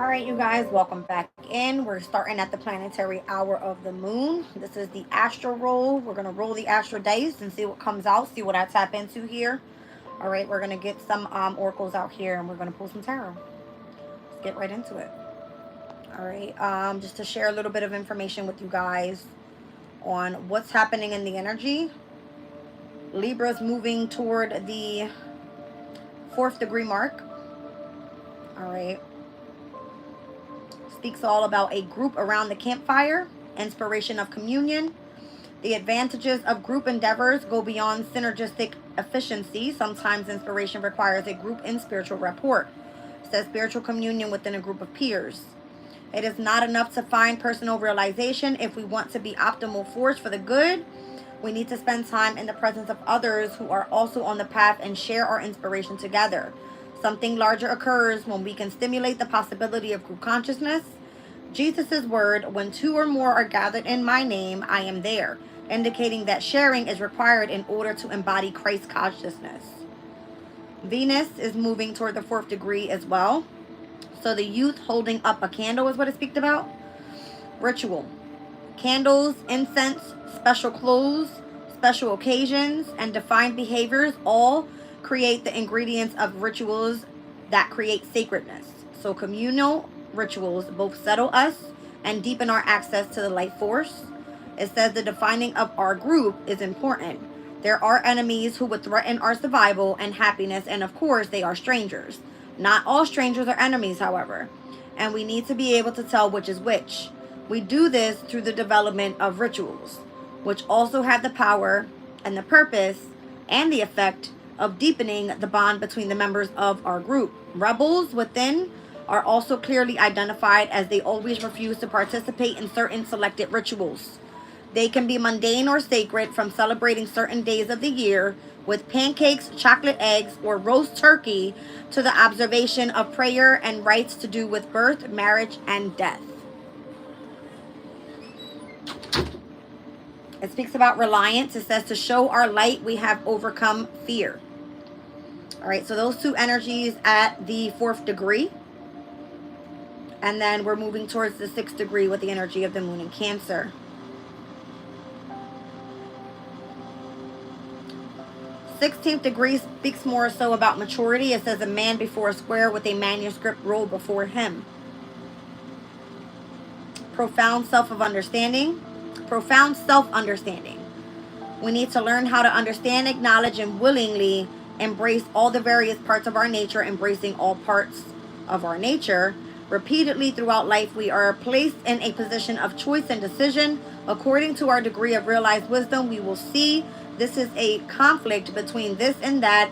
All right, you guys, welcome back in. We're starting at the planetary hour of the moon. This is the Astro Roll. We're going to roll the Astro dice and see what comes out, see what I tap into here. All right, we're going to get some oracles out here and we're going to pull some tarot. Let's get right into it. All right, just to share a little bit of information with you guys on what's happening in the energy. Libra's moving toward the 4th degree mark. All right. Speaks all about a group around the campfire, inspiration of communion. The advantages of group endeavors go beyond synergistic efficiency. Sometimes inspiration requires a group in spiritual rapport. It says spiritual communion within a group of peers. It is not enough to find personal realization. If we want to be optimal force for the good, we need to spend time in the presence of others who are also on the path and share our inspiration together. Something larger occurs when we can stimulate the possibility of group consciousness. Jesus' word, when two or more are gathered in my name, I am there, indicating that sharing is required in order to embody Christ consciousness. Venus is moving toward the 4th degree as well. So the youth holding up a candle is what it speaks about. Ritual. Candles, incense, special clothes, special occasions, and defined behaviors all create the ingredients of rituals that create sacredness. So communal rituals both settle us and deepen our access to the life force. It says the defining of our group is important. There are enemies who would threaten our survival and happiness, and of course they are strangers. Not all strangers are enemies, however, and we need to be able to tell which is which. We do this through the development of rituals, which also have the power and the purpose and the effect of deepening the bond between the members of our group. Rebels within are also clearly identified as they always refuse to participate in certain selected rituals. They can be mundane or sacred, from celebrating certain days of the year with pancakes, chocolate eggs, or roast turkey, to the observation of prayer and rites to do with birth, marriage, and death. It speaks about reliance. It says to show our light, we have overcome fear. All right, so those two energies at the 4th degree. And then we're moving towards the 6th degree with the energy of the moon in Cancer. 16th degree speaks more so about maturity. It says a man before a square with a manuscript rolled before him. Profound self-understanding. We need to learn how to understand, acknowledge, and willingly embrace all the various parts of our nature. Embracing all parts of our nature repeatedly throughout life, we are placed in a position of choice and decision. According to our degree of realized wisdom, we will see this is a conflict between this and that,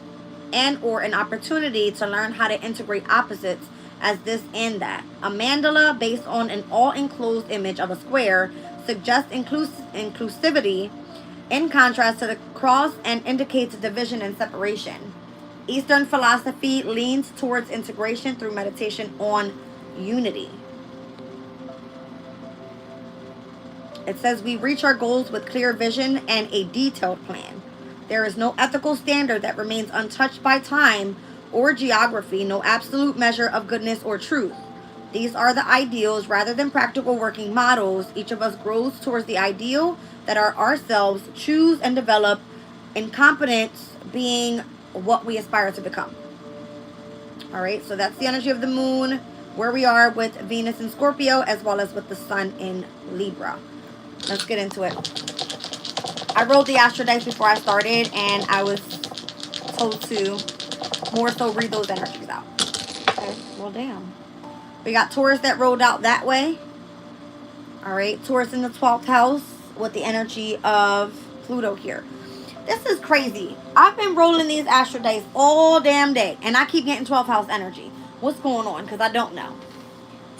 and or an opportunity to learn how to integrate opposites as this and that. A mandala based on an all-enclosed image of a square suggests inclusivity, in contrast to the cross, and indicates division and separation. Eastern philosophy leans towards integration through meditation on unity. It says we reach our goals with clear vision and a detailed plan. There is no ethical standard that remains untouched by time or geography, no absolute measure of goodness or truth. These are the ideals rather than practical working models. Each of us grows towards the ideal that are ourselves, choose and develop, incompetence being what we aspire to become. All right, so that's the energy of the moon, where we are with Venus in Scorpio, as well as with the sun in Libra. Let's get into it. I rolled the Astro dice before I started, and I was told to more so read those energies out. Okay, well, damn. We got Taurus that rolled out that way. All right, Taurus in the 12th house with the energy of Pluto here. This is crazy. I've been rolling these Astro dice all damn day, and I keep getting 12th house energy. What's going on? Because I don't know.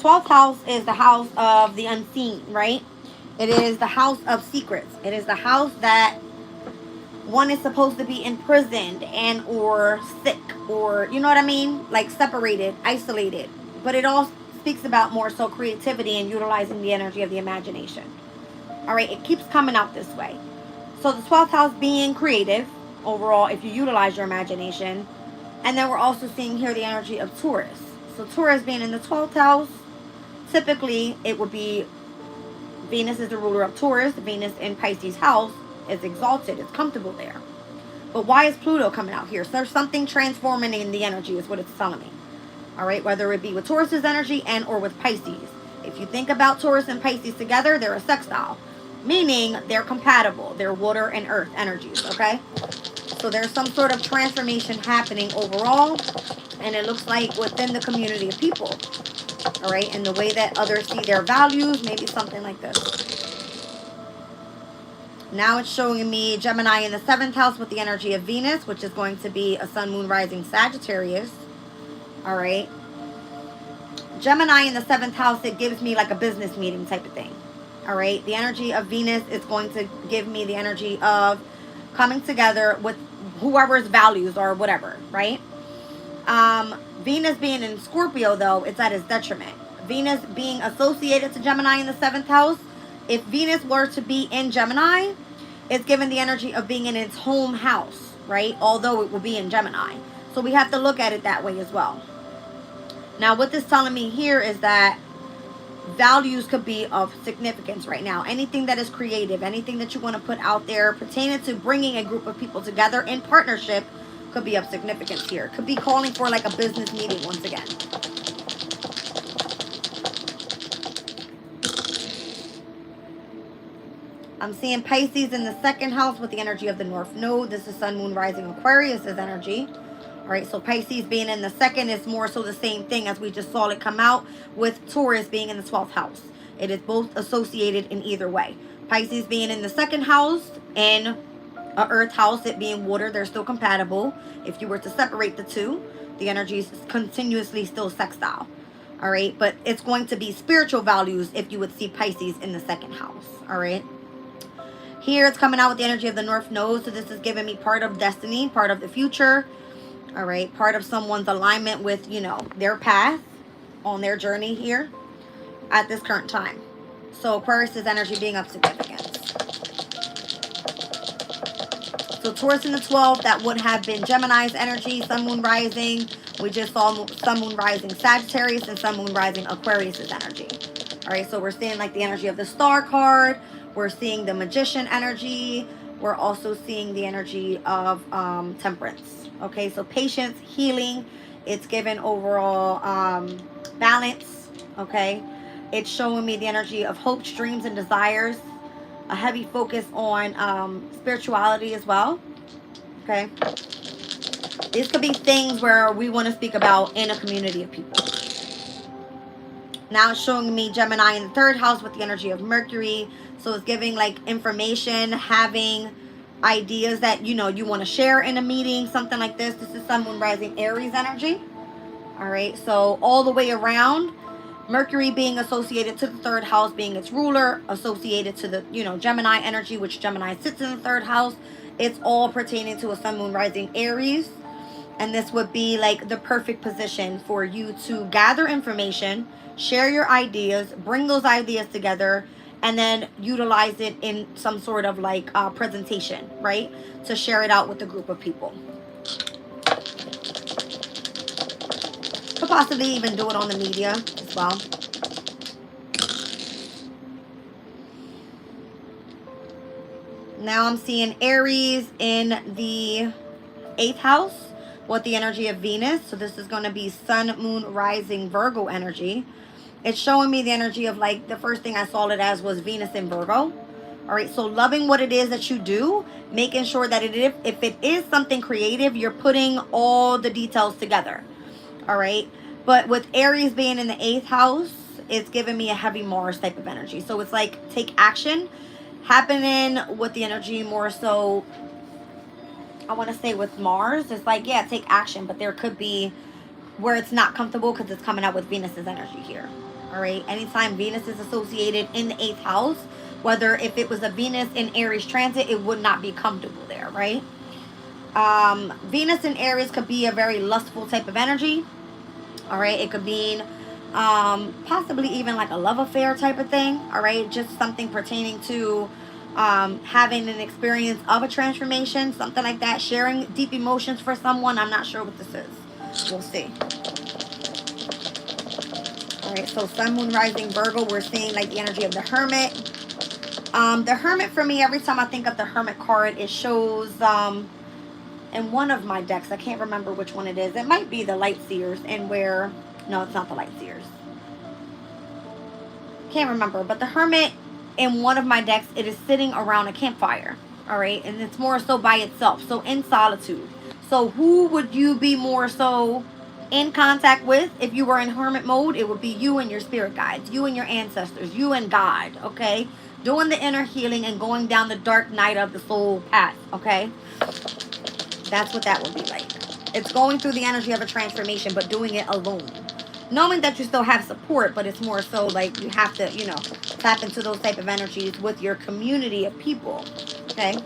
12th house is the house of the unseen, right? It is the house of secrets. It is the house that one is supposed to be imprisoned and or sick, or, you know what I mean? Like separated, isolated. But it all speaks about more so creativity and utilizing the energy of the imagination. All right, it keeps coming out this way. So the 12th house being creative overall, if you utilize your imagination. And then we're also seeing here the energy of Taurus. So Taurus being in the 12th house, typically it would be Venus is the ruler of Taurus. Venus in Pisces house is exalted. It's comfortable there. But why is Pluto coming out here? So there's something transforming in the energy is what it's telling me. All right, whether it be with Taurus's energy and or with Pisces. If you think about Taurus and Pisces together, they're a sextile, meaning they're compatible. They're water and earth energies, okay? So there's some sort of transformation happening overall, and it looks like within the community of people. All right, and the way that others see their values, maybe something like this. Now it's showing me Gemini in the 7th house with the energy of Venus, which is going to be a sun, moon, rising Sagittarius. All right. Gemini in the 7th house, it gives me like a business meeting type of thing. All right. The energy of Venus is going to give me the energy of coming together with whoever's values or whatever, right? Venus being in Scorpio, though, it's at its detriment. Venus being associated to Gemini in the 7th house, if Venus were to be in Gemini, it's given the energy of being in its home house, right? Although it will be in Gemini. So we have to look at it that way as well. Now, what this is telling me here is that values could be of significance right now. Anything that is creative, anything that you want to put out there pertaining to bringing a group of people together in partnership could be of significance here. Could be calling for like a business meeting once again. I'm seeing Pisces in the 2nd house with the energy of the North Node. This is Sun, Moon, Rising, Aquarius' energy. All right, so Pisces being in the 2nd is more so the same thing as we just saw it come out with Taurus being in the 12th house. It is both associated in either way. Pisces being in the 2nd house and a earth house, it being water, they're still compatible. If you were to separate the two, the energy is continuously still sextile. All right, but it's going to be spiritual values if you would see Pisces in the 2nd house. All right. Here it's coming out with the energy of the North Node. So this is giving me part of destiny, part of the future. All right. Part of someone's alignment with, you know, their path on their journey here at this current time. So Aquarius' energy being of significance. So Taurus in the 12th, that would have been Gemini's energy, Sun, Moon, Rising. We just saw Sun, Moon, Rising Sagittarius and Sun, Moon, Rising Aquarius' energy. All right, so we're seeing like the energy of the Star card. We're seeing the Magician energy. We're also seeing the energy of Temperance. Okay, so patience, healing. It's given overall balance. Okay, it's showing me the energy of hopes, dreams, and desires. A heavy focus on spirituality as well. Okay. These could be things where we want to speak about in a community of people. Now it's showing me Gemini in the 3rd house with the energy of Mercury. So it's giving like information, having ideas that, you know, you want to share in a meeting, something like this. This is Sun, Moon, Rising Aries energy. All right. So all the way around, Mercury being associated to the 3rd house, being its ruler, associated to the, you know, Gemini energy, which Gemini sits in the 3rd house. It's all pertaining to a Sun, Moon, Rising Aries. And this would be like the perfect position for you to gather information, share your ideas, bring those ideas together, and then utilize it in some sort of like presentation, right? To share it out with a group of people. Could possibly even do it on the media as well. Now I'm seeing Aries in the 8th house with the energy of Venus. So this is going to be Sun, Moon, Rising Virgo energy. It's showing me the energy of like the first thing I saw it as was Venus in Virgo. All right, so loving what it is that you do, making sure that if it is something creative, you're putting all the details together. All right, but with Aries being in the 8th house, it's giving me a heavy Mars type of energy. So it's like take action, happening with the energy more so. I want to say with Mars, it's like, yeah, take action, but there could be where it's not comfortable because it's coming out with Venus's energy here. All right, anytime Venus is associated in the 8th house, whether if it was a Venus in Aries transit, it would not be comfortable there, right? Venus in Aries could be a very lustful type of energy. All right, it could mean possibly even like a love affair type of thing. All right, just something pertaining to having an experience of a transformation, something like that, sharing deep emotions for someone. I'm not sure what this is. We'll see. All right, so Sun, Moon, Rising, Virgo, we're seeing like the energy of the Hermit. The Hermit for me, every time I think of the Hermit card, it shows in one of my decks, I can't remember which one it is. It might be the Light Seers, and where, no, it's not the Light Seers. Can't remember, but the Hermit in one of my decks, it is sitting around a campfire. All right, and it's more so by itself, so in solitude. So who would you be more so in contact with if you were in hermit mode? It would be you and your spirit guides, you and your ancestors, you and God. Okay, doing the inner healing and going down the dark night of the soul path. Okay, that's what that would be like. It's going through the energy of a transformation, but doing it alone, knowing that you still have support, but it's more so like you have to, you know, tap into those type of energies with your community of people. Okay,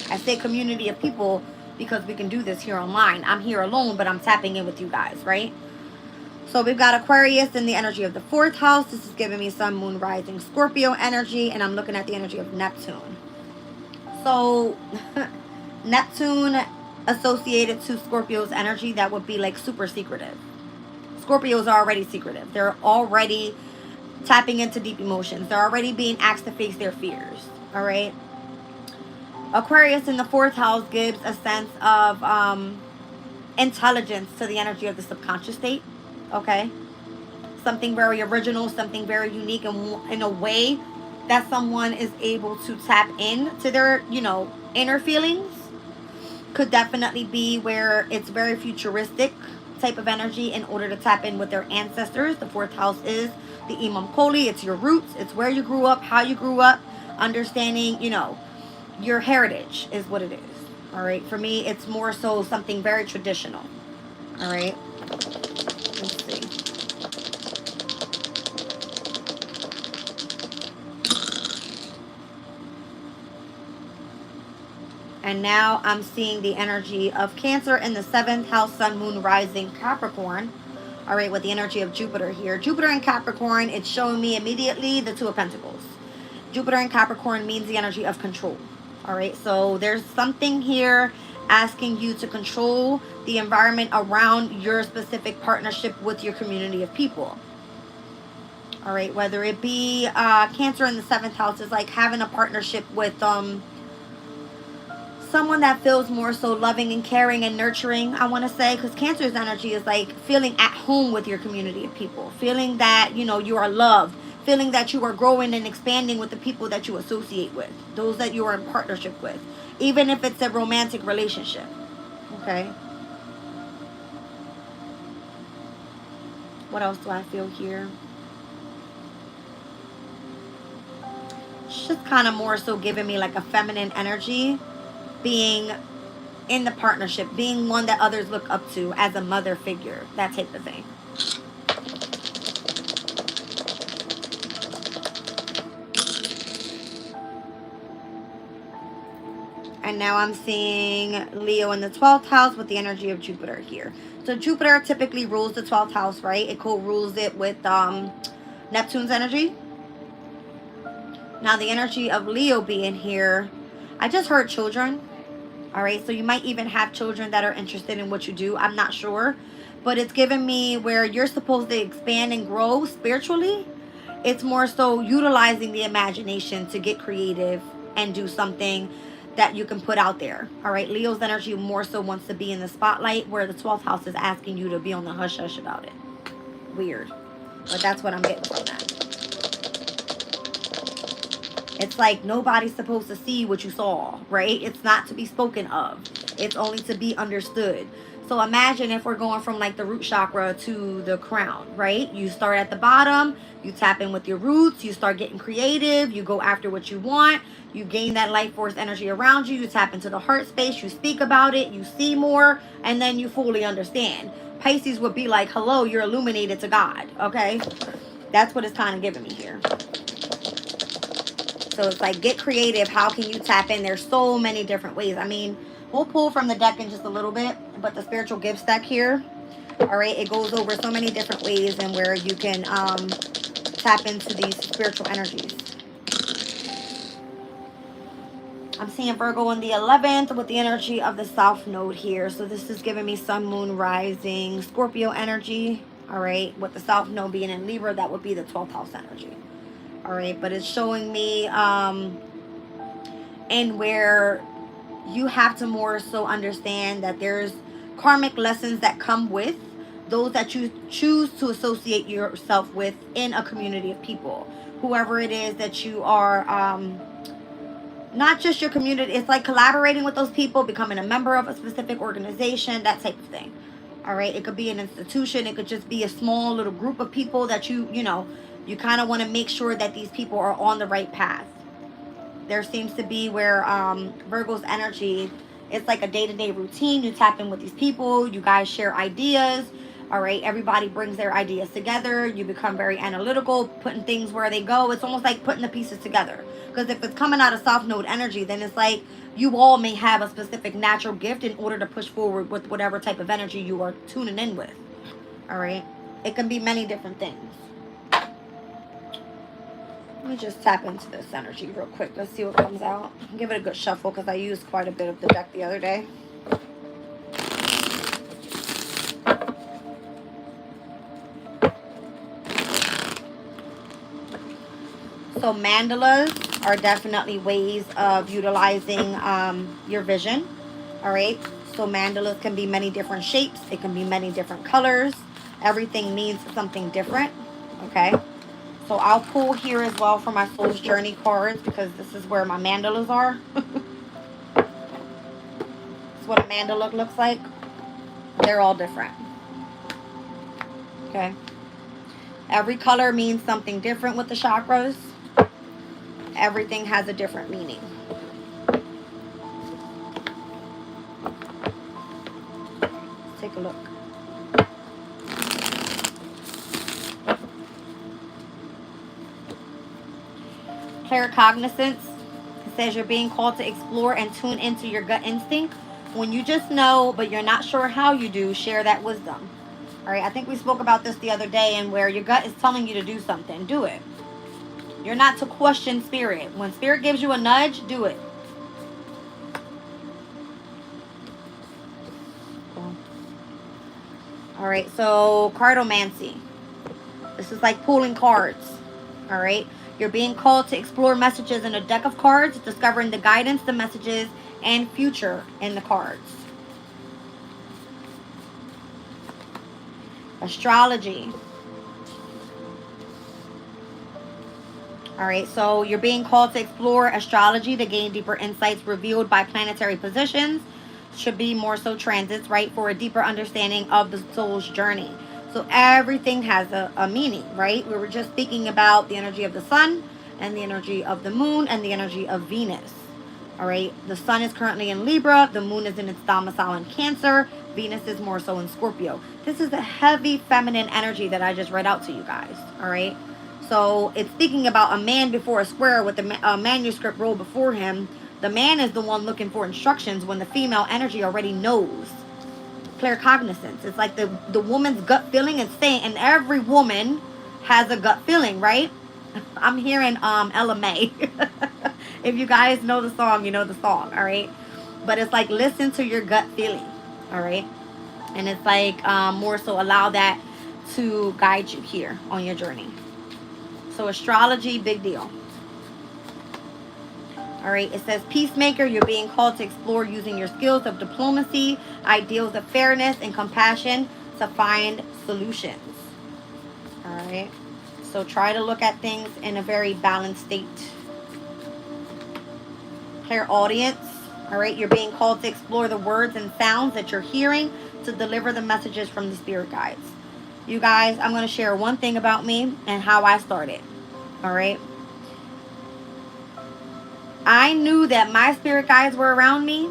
I say community of people because we can do this here online. I'm here alone, but I'm tapping in with you guys, right? So we've got Aquarius in the energy of the 4th house. This is giving me Sun, Moon, Rising, Scorpio energy, and I'm looking at the energy of Neptune. So Neptune associated to Scorpio's energy, that would be like super secretive. Scorpios are already secretive. They're already tapping into deep emotions. They're already being asked to face their fears. All right. Aquarius in the 4th house gives a sense of intelligence to the energy of the subconscious state. Okay. Something very original, something very unique, and in a way that someone is able to tap into their, you know, inner feelings. Could definitely be where it's very futuristic type of energy in order to tap in with their ancestors. The 4th house is the Imam Koli. It's your roots. It's where you grew up, how you grew up, understanding, you know, your heritage is what it is. All right. For me, it's more so something very traditional. All right. Let's see. And now I'm seeing the energy of Cancer in the 7th house, Sun, Moon, Rising, Capricorn. All right, with the energy of Jupiter here. Jupiter in Capricorn, it's showing me immediately the 2 of Pentacles. Jupiter in Capricorn means the energy of control. All right, so there's something here asking you to control the environment around your specific partnership with your community of people. All right, whether it be Cancer in the 7th house is like having a partnership with someone that feels more so loving and caring and nurturing, I want to say, because Cancer's energy is like feeling at home with your community of people, feeling that, you know, you are loved, feeling that you are growing and expanding with the people that you associate with, those that you are in partnership with, even if it's a romantic relationship. Okay. What else do I feel here? It's just kind of more so giving me like a feminine energy, being in the partnership, being one that others look up to as a mother figure, that type of thing. And now I'm seeing Leo in the 12th house with the energy of Jupiter here. So Jupiter typically rules the 12th house, right? It co-rules it with Neptune's energy. Now the energy of Leo being here, I just heard children. All right, so you might even have children that are interested in what you do. I'm not sure, but it's giving me where you're supposed to expand and grow spiritually. It's more so utilizing the imagination to get creative and do something that you can put out there. All right, Leo's energy more so wants to be in the spotlight, where the 12th house is asking you to be on the hush hush about it. Weird, but that's what I'm getting from that. It's like nobody's supposed to see what you saw, right? It's not to be spoken of. It's only to be understood. So imagine if we're going from like the root chakra to the crown, right? You start at the bottom, you tap in with your roots, you start getting creative, you go after what you want, you gain that life force energy around you, you tap into the heart space, you speak about it, you see more, and then you fully understand. Pisces would be like, hello, you're illuminated to God, okay? That's what it's kind of giving me here. So it's like, get creative. How can you tap in? There's so many different ways. I mean, we'll pull from the deck in just a little bit, but the spiritual gift stack here, all right, it goes over so many different ways and where you can tap into these spiritual energies. I'm seeing Virgo in the 11th with the energy of the South Node here. So this is giving me Sun, Moon, Rising, Scorpio energy. All right, with the South Node being in Libra, that would be the 12th house energy. All right, but it's showing me and where you have to more so understand that there's karmic lessons that come with those that you choose to associate yourself with in a community of people. Whoever it is that you are, not just your community, it's like collaborating with those people, becoming a member of a specific organization, that type of thing. All right, it could be an institution, it could just be a small little group of people that you kind of want to make sure that these people are on the right path. There seems to be where Virgo's energy, it's like a day-to-day routine. You tap in with these people, you guys share ideas. All right, everybody brings their ideas together. You become very analytical, putting things where they go. It's almost like putting the pieces together. Because if it's coming out of South Node energy, then it's like you all may have a specific natural gift in order to push forward with whatever type of energy you are tuning in with. All right, it can be many different things. Let me just tap into this energy real quick. Let's see what comes out. Give it a good shuffle because I used quite a bit of the deck the other day. So mandalas are definitely ways of utilizing your vision. All right. So mandalas can be many different shapes. It can be many different colors. Everything means something different. Okay. So I'll pull here as well for my Soul's Journey cards because this is where my mandalas are. This is what a mandala looks like. They're all different. Okay. Every color means something different with the chakras. Everything has a different meaning. Let's take a look. Claircognizance. It says you're being called to explore and tune into your gut instinct. When you just know, but you're not sure how you do, share that wisdom. All right, I think we spoke about this the other day, and where your gut is telling you to do something, do it. You're not to question spirit. When spirit gives you a nudge, do it. Cool. All right, so cardomancy. This is like pulling cards. All right. You're being called to explore messages in a deck of cards, discovering the guidance, the messages, and future in the cards. Astrology. All right, so you're being called to explore astrology to gain deeper insights revealed by planetary positions. Should be more so transits, right, for a deeper understanding of the soul's journey. So everything has a meaning, right? We were just speaking about the energy of the sun and the energy of the moon and the energy of Venus. All right, the sun is currently in Libra. The moon is in its domicile in Cancer. Venus is more so in Scorpio. This is a heavy feminine energy that I just read out to you guys. All right, so it's speaking about a man before a square with a manuscript roll before him. The man is the one looking for instructions when the female energy already knows. Claircognizance. It's like the woman's gut feeling is saying, and every woman has a gut feeling, right? I'm hearing Ella May. If you guys know the song, you know the song, all right? But it's like, listen to your gut feeling, all right? And it's like more so allow that to guide you here on your journey. So astrology, big deal. All right, it says peacemaker. You're being called to explore using your skills of diplomacy, ideals of fairness, and compassion to find solutions. All right, so try to look at things in a very balanced state. Clairaudience. All right, you're being called to explore the words and sounds that you're hearing to deliver the messages from the spirit guides. You guys, I'm going to share one thing about me and how I started. All right. I knew that my spirit guides were around me.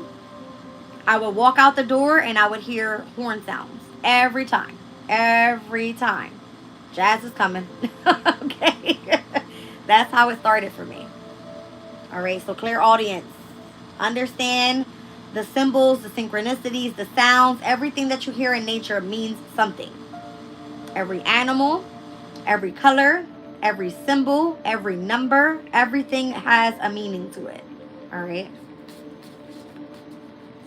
I would walk out the door and I would hear horn sounds every time. Every time. Jazz is coming. Okay. That's how it started for me. All right. So clairaudience. Understand the symbols, the synchronicities, the sounds. Everything that you hear in nature means something. Every animal, every color, every symbol, every number, everything has a meaning to it. All right.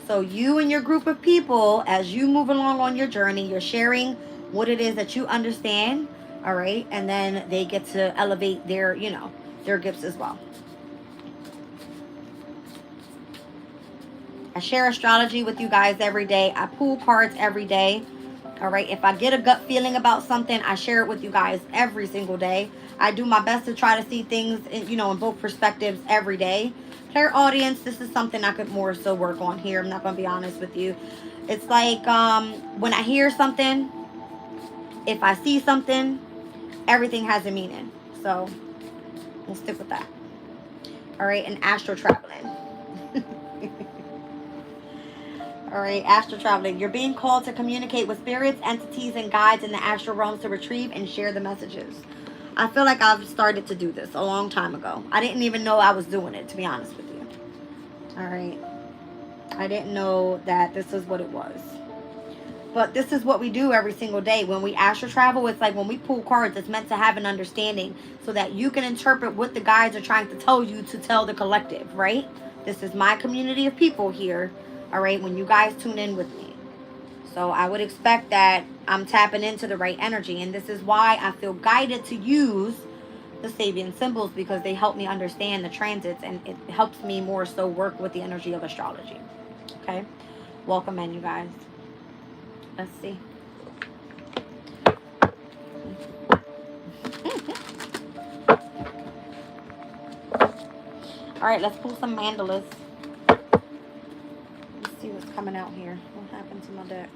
So you and your group of people, as you move along on your journey, you're sharing what it is that you understand, all right? And then they get to elevate their, you know, their gifts as well. I share astrology with you guys every day. I pull cards every day. All right. If I get a gut feeling about something, I share it with you guys every single day. I do my best to try to see things, in, you know, in both perspectives every day. Clairaudience, this is something I could more so work on here. I'm not going to be honest with you. It's like when I hear something, if I see something, everything has a meaning. So we'll stick with that. All right. And astro traveling. All right, astro traveling. You're being called to communicate with spirits, entities, and guides in the astral realms to retrieve and share the messages. I feel like I've started to do this a long time ago. I didn't even know I was doing it, to be honest with you. All right. I didn't know that this is what it was. But this is what we do every single day. When we astral travel, it's like when we pull cards, it's meant to have an understanding so that you can interpret what the guides are trying to tell you to tell the collective, right? This is my community of people here. All right, when you guys tune in with me. So I would expect that I'm tapping into the right energy. And this is why I feel guided to use the Sabian symbols, because they help me understand the transits, and it helps me more so work with the energy of astrology. Okay, welcome in, you guys. Let's see. All right, let's pull some mandalas. Let's see what's coming out here. What happened to my deck?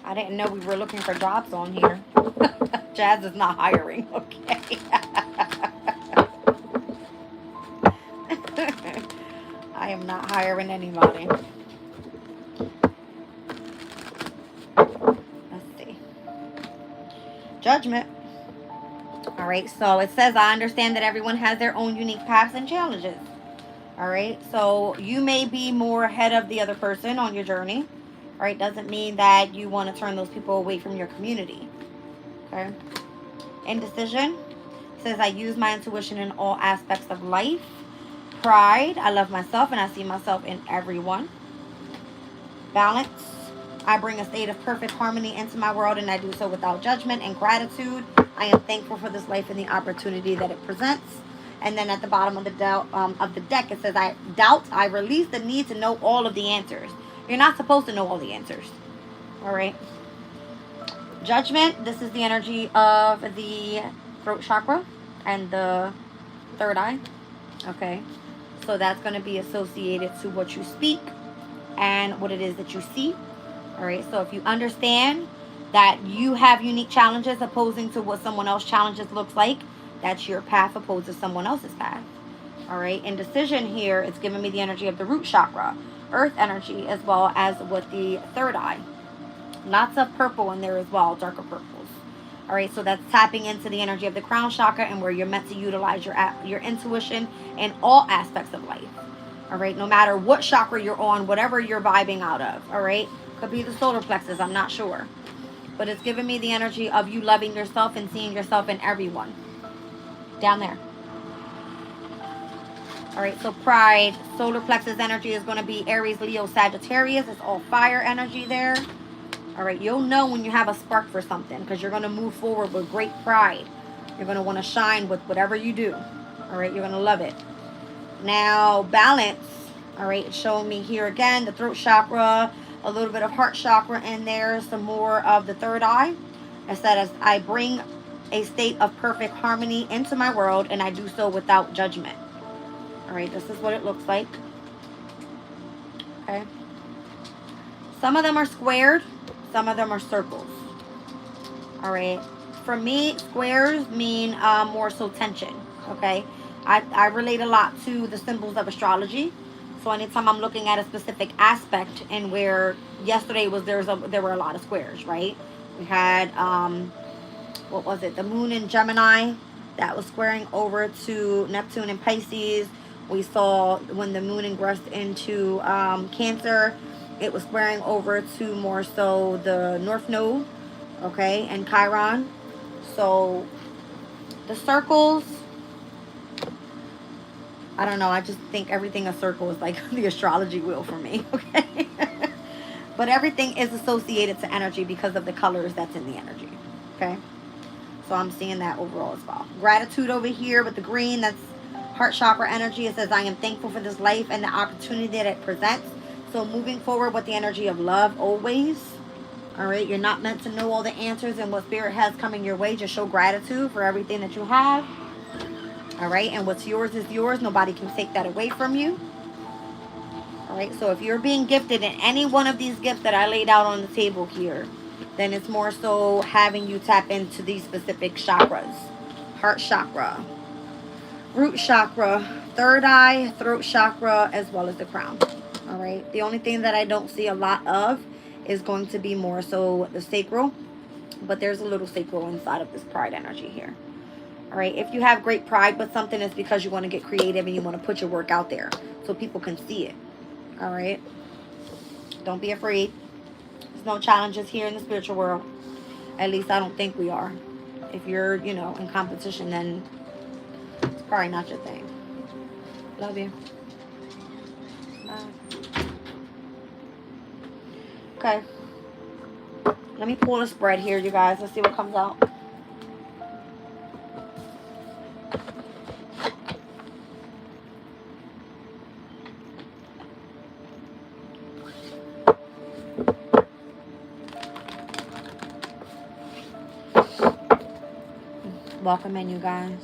I didn't know we were looking for jobs on here. Jazz is not hiring, okay. I am not hiring anybody. Let's see. Judgment. All right, so it says, I understand that everyone has their own unique paths and challenges. All right, so you may be more ahead of the other person on your journey. All right, doesn't mean that you want to turn those people away from your community. Okay. Indecision. It says, I use my intuition in all aspects of life. Pride. I love myself and I see myself in everyone. Balance. I bring a state of perfect harmony into my world, and I do so without judgment and gratitude. I am thankful for this life and the opportunity that it presents. And then at the bottom of the deck, it says, I release the need to know all of the answers. You're not supposed to know all the answers. All right. Judgment. This is the energy of the throat chakra and the third eye. Okay. So that's going to be associated to what you speak and what it is that you see. All right. So if you understand that you have unique challenges opposing to what someone else's challenges looks like, that's your path opposed to someone else's path. All right. Indecision here, it's giving me the energy of the root chakra, earth energy, as well as with the third eye. Lots of purple in there as well, darker purples. All right, so that's tapping into the energy of the crown chakra and where you're meant to utilize your intuition in all aspects of life. All right, no matter what chakra you're on, whatever you're vibing out of. All right, could be the solar plexus, I'm not sure. But it's giving me the energy of you loving yourself and seeing yourself in everyone. Down there. All right, so pride, solar plexus energy is going to be Aries, Leo, Sagittarius. It's all fire energy there. All right, you'll know when you have a spark for something because you're going to move forward with great pride. You're going to want to shine with whatever you do. All right, you're going to love it. Now, balance. All right, it's showing me here again the throat chakra, a little bit of heart chakra in there, some more of the third eye. I said, as I bring a state of perfect harmony into my world, and I do so without judgment. All right, this is what it looks like. Okay. Some of them are squared. Some of them are circles. All right. For me, squares mean more so tension. Okay. I relate a lot to the symbols of astrology. So anytime I'm looking at a specific aspect, and where yesterday was there were a lot of squares, right? We had what was it? The moon in Gemini, That was squaring over to Neptune and Pisces. We saw when the moon ingressed into Cancer, it was squaring over to more so the North Node, okay, and Chiron. So the circles, I don't know, I just think everything a circle is like the astrology wheel for me, okay? But everything is associated to energy because of the colors that's in the energy, okay? So I'm seeing that overall as well. Gratitude over here with the green, that's heart chakra energy. It says, I am thankful for this life and the opportunity that it presents. So moving forward with the energy of love always. All right, you're not meant to know all the answers and what spirit has coming your way. Just show gratitude for everything that you have. All right, and what's yours is yours. Nobody can take that away from you. All right, so if you're being gifted in any one of these gifts that I laid out on the table here, then it's more so having you tap into these specific chakras. Heart chakra, root chakra, third eye, throat chakra, as well as the crown. All right, the only thing that I don't see a lot of is going to be more so the sacral, but there's a little sacral inside of this pride energy here. All right, if you have great pride with something, it's because you want to get creative and you want to put your work out there so people can see it. All right, don't be afraid. There's no challenges here in the spiritual world. At least I don't think we are. If you're, you know, in competition, then it's probably not your thing. Love you. Bye. Okay. Let me pull a spread here, you guys. Let's see what comes out. Welcome in, you guys.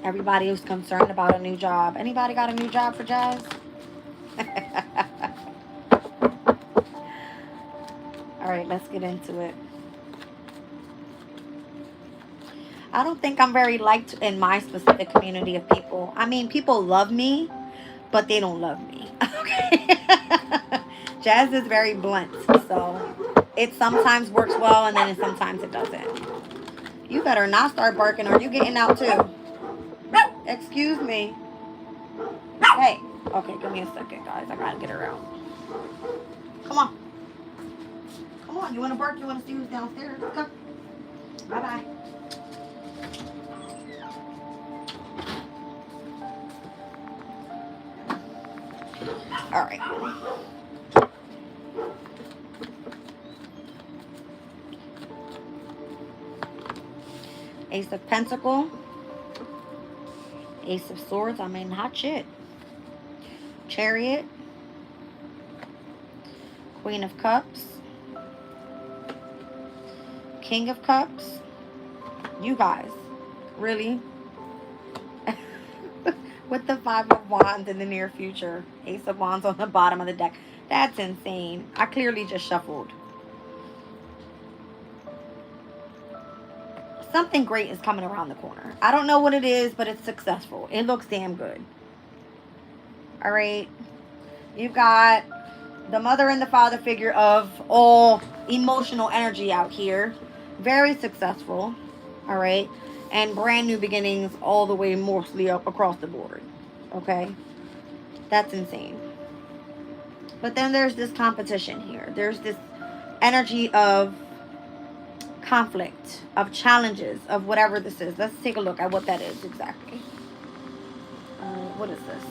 Everybody who's concerned about a new job. Anybody got a new job for Jazz? All right, let's get into it. I don't think I'm very liked in my specific community of people. I mean, people love me, but they don't love me. Okay. Jazz is very blunt, so it sometimes works well and then sometimes it doesn't. You better not start barking or you getting out too. Excuse me. Hey. Okay, give me a second, guys. I gotta get her out. Come on. Come on. You want to bark? You want to see who's downstairs? Come. Bye-bye. All right. Ace of Pentacles. Ace of Swords. I mean, hot shit. Chariot. Queen of Cups. King of Cups. You guys. Really? With the Five of Wands in the near future. Ace of Wands on the bottom of the deck. That's insane. I clearly just shuffled. Something great is coming around the corner. I don't know what it is, but it's successful. It looks damn good. All right. You've got the mother and the father figure of all emotional energy out here. Very successful. All right. And brand new beginnings all the way mostly up across the board. Okay. That's insane. But then there's this competition here. There's this energy of conflict, of challenges, of whatever this is. Let's take a look at what that is exactly. What is this?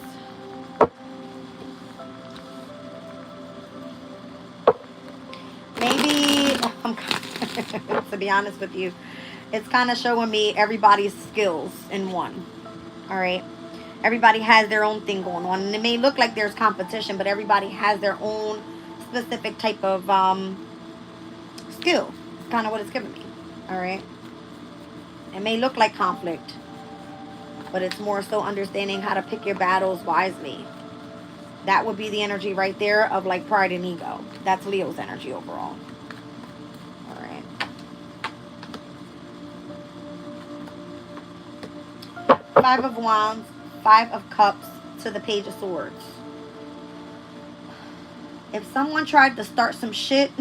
Maybe, to be honest with you, it's kind of showing me everybody's skills in one. All right. Everybody has their own thing going on. And it may look like there's competition, but everybody has their own specific type of skill. It's kind of what it's giving me. All right. It may look like conflict, but it's more so understanding how to pick your battles wisely. That would be the energy right there of like pride and ego. That's Leo's energy overall. All right. Five of Wands, Five of Cups to the Page of Swords. If someone tried to start some shit,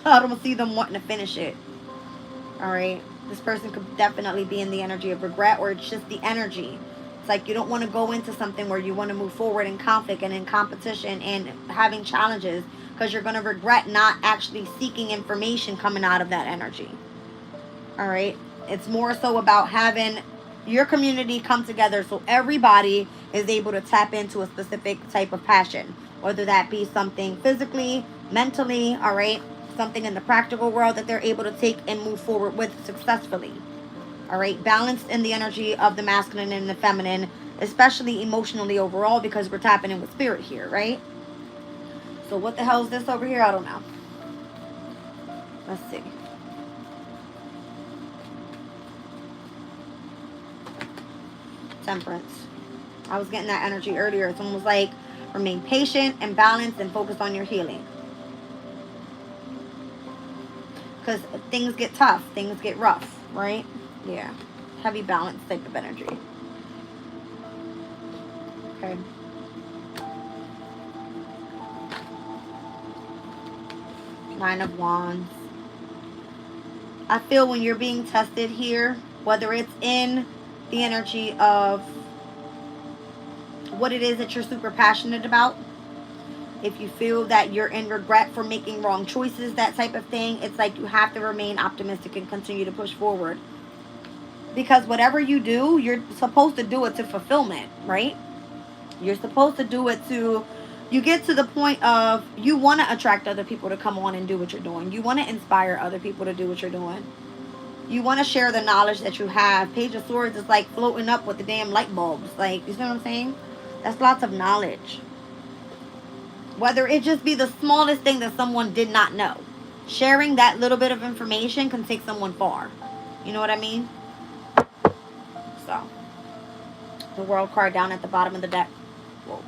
I don't see them wanting to finish it. All right. This person could definitely be in the energy of regret, or it's just the energy. It's like you don't want to go into something where you want to move forward in conflict and in competition and having challenges, because you're going to regret not actually seeking information coming out of that energy. All right. It's more so about having your community come together so everybody is able to tap into a specific type of passion, whether that be something physically, mentally, all right, something in the practical world that they're able to take and move forward with successfully. All right, balanced in the energy of the masculine and the feminine, especially emotionally overall, because we're tapping in with spirit here, right? So what the hell is this over here? I don't know. Let's see. Temperance. I was getting that energy earlier. It's almost like remain patient and balanced and focus on your healing. Because things get tough. Things get rough, right? Yeah. Heavy balance type of energy. Okay. Nine of Wands. I feel when you're being tested here, whether it's in the energy of what it is that you're super passionate about, if you feel that you're in regret for making wrong choices, that type of thing, it's like you have to remain optimistic and continue to push forward. Because whatever you do, you're supposed to do it to fulfillment, right? You're supposed to do it to, you get to the point of you want to attract other people to come on and do what you're doing. You want to inspire other people to do what you're doing. You want to share the knowledge that you have. Page of Swords is like floating up with the damn light bulbs. Like, you see what I'm saying? That's lots of knowledge. Whether it just be the smallest thing that someone did not know. Sharing that little bit of information can take someone far. You know what I mean? So, the World card down at the bottom of the deck. Whoa.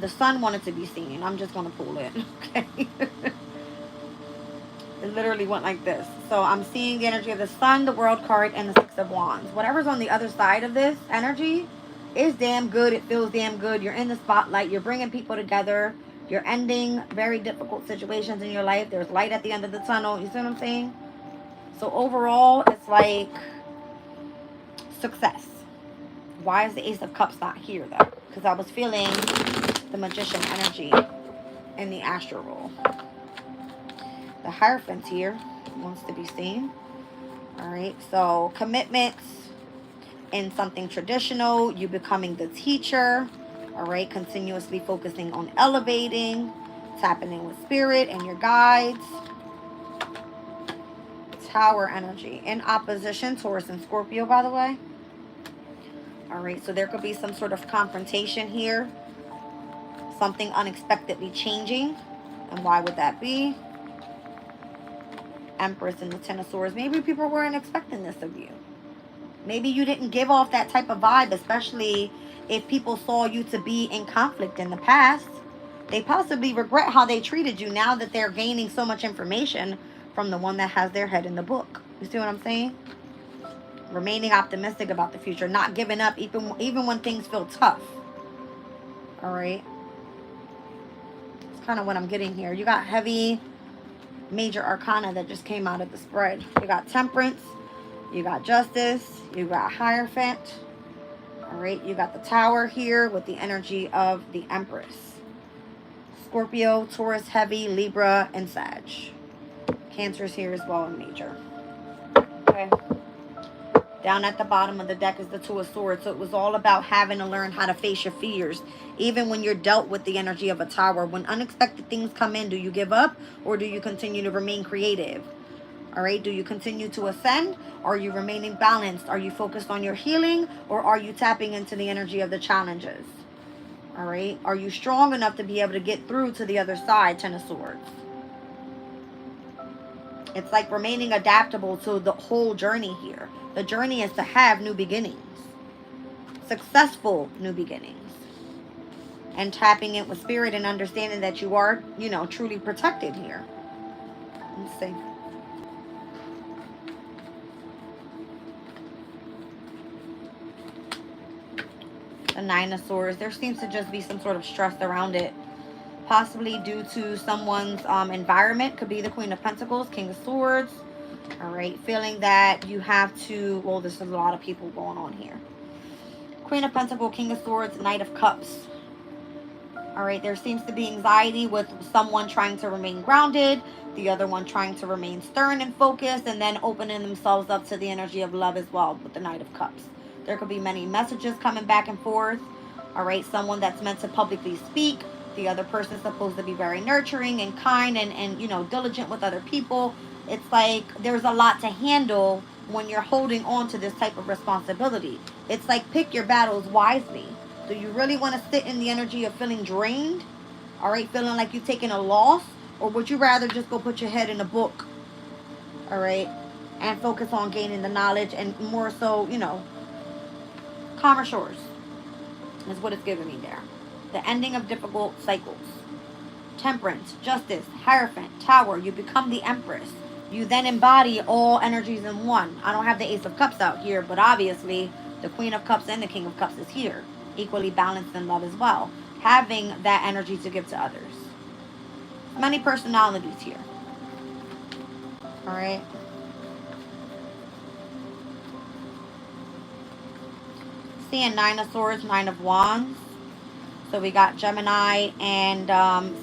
The sun wanted to be seen. I'm just going to pull it. Okay. It literally went like this. So I'm seeing the energy of the sun, the World card, and the Six of Wands. Whatever's on the other side of this energy is damn good. It feels damn good. You're in the spotlight. You're bringing people together. You're ending very difficult situations in your life. There's light at the end of the tunnel. You see what I'm saying? So overall, it's like success. Why is the Ace of Cups not here, though? Because I was feeling the Magician energy in the Astro Roll. The Hierophant here wants to be seen. All right, so commitments in something traditional, you becoming the teacher. All right, continuously focusing on elevating, tapping in with spirit and your guides. Tower energy in opposition, Taurus and Scorpio, by the way. All right, so there could be some sort of confrontation here. Something unexpectedly changing. And why would that be? Empress and the Ten of Swords. Maybe people weren't expecting this of you. Maybe you didn't give off that type of vibe, especially if people saw you to be in conflict in the past. They possibly regret how they treated you now that they're gaining so much information from the one that has their head in the book. You see what I'm saying? Remaining optimistic about the future, not giving up even when things feel tough. All right. It's kind of what I'm getting here. You got heavy major arcana that just came out of the spread. You got Temperance. You got Justice. You got Hierophant. All right. You got the Tower here with the energy of the Empress. Scorpio, Taurus, heavy, Libra, and Sag. Cancer's here as well in major. Okay. Down at the bottom of the deck is the Two of Swords. So it was all about having to learn how to face your fears. Even when you're dealt with the energy of a tower. When unexpected things come in, do you give up? Or do you continue to remain creative? All right. Do you continue to ascend? Are you remaining balanced? Are you focused on your healing? Or are you tapping into the energy of the challenges? All right. Are you strong enough to be able to get through to the other side? Ten of Swords. It's like remaining adaptable to the whole journey here. The journey is to have new beginnings. Successful new beginnings. And tapping in with spirit and understanding that you are, you know, truly protected here. Let's see. The Nine of Swords. There seems to just be some sort of stress around it. Possibly due to someone's environment. Could be the Queen of Pentacles, King of Swords. All right, feeling that you have to, well, there's a lot of people going on here. Queen of Pentacles, King of Swords, Knight of Cups. All right, there seems to be anxiety with someone trying to remain grounded, the other one trying to remain stern and focused, and then opening themselves up to the energy of love as well with the Knight of Cups. There could be many messages coming back and forth. All right, someone that's meant to publicly speak. The other person is supposed to be very nurturing and kind and you know, diligent with other people. It's like there's a lot to handle when you're holding on to this type of responsibility. It's like pick your battles wisely. Do you really want to sit in the energy of feeling drained? All right, feeling like you're taking a loss? Or would you rather just go put your head in a book? All right, and focus on gaining the knowledge and more so, you know, calmer shores is what it's giving me there. The ending of difficult cycles. Temperance, Justice, Hierophant, Tower. You become the Empress. You then embody all energies in one. I don't have the Ace of Cups out here, but obviously the Queen of Cups and the King of Cups is here. Equally balanced in love as well. Having that energy to give to others. Many personalities here. All right. Seeing Nine of Swords, Nine of Wands. So we got Gemini and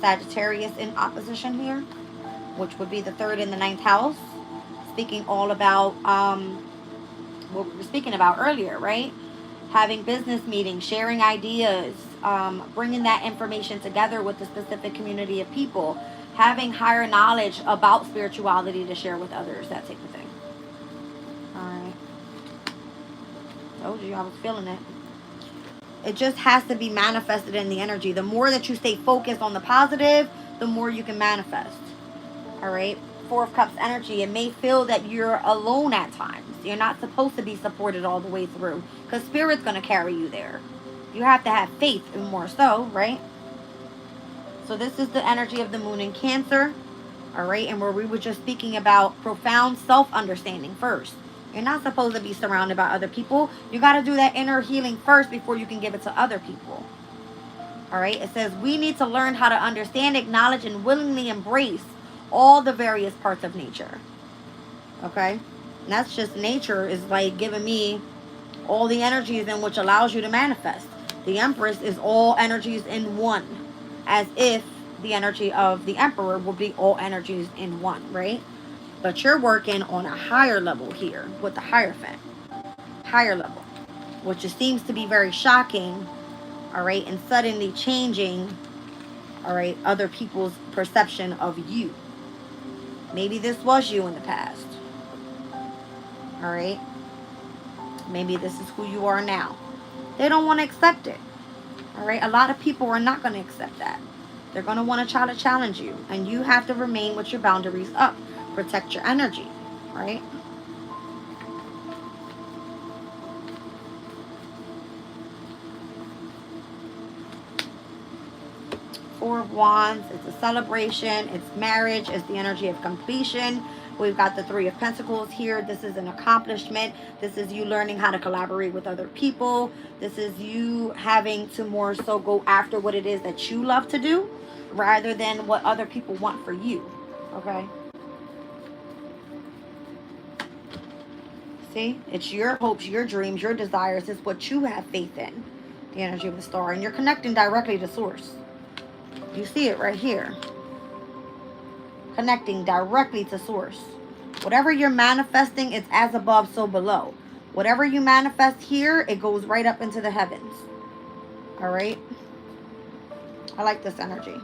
Sagittarius in opposition here, which would be the 3rd and the 9th house. Speaking all about what we were speaking about earlier, right? Having business meetings, sharing ideas, bringing that information together with the specific community of people, having higher knowledge about spirituality to share with others, that type of thing. All right. Told you I was feeling it. It just has to be manifested in the energy. The more that you stay focused on the positive, the more you can manifest. All right. 4 of Cups energy. It may feel that you're alone at times. You're not supposed to be supported all the way through because Spirit's going to carry you there. You have to have faith and more so, right? So this is the energy of the moon in Cancer. All right. And where we were just speaking about profound self-understanding first. You're not supposed to be surrounded by other people. You got to do that inner healing first before you can give it to other people. All right. It says we need to learn how to understand, acknowledge, and willingly embrace all the various parts of nature. Okay. And that's just nature is like giving me all the energies in which allows you to manifest. The Empress is all energies in one. As if the energy of the Emperor will be all energies in one, right? But you're working on a higher level here with the Hierophant. Higher level. Which just seems to be very shocking. All right. And suddenly changing, all right, other people's perception of you. Maybe this was you in the past. All right. Maybe this is who you are now. They don't want to accept it. All right. A lot of people are not going to accept that. They're going to want to try to challenge you. And you have to remain with your boundaries up. Protect your energy, right? Four of Wands, it's a celebration, it's marriage, it's the energy of completion. We've got the 3 of Pentacles here. This is an accomplishment. This is you learning how to collaborate with other people. This is you having to more so go after what it is that you love to do rather than what other people want for you, okay? See, it's your hopes, your dreams, your desires. It's what you have faith in. The energy of the star. And you're connecting directly to source. You see it right here. Connecting directly to source. Whatever you're manifesting, it's as above, so below. Whatever you manifest here, it goes right up into the heavens. All right? I like this energy.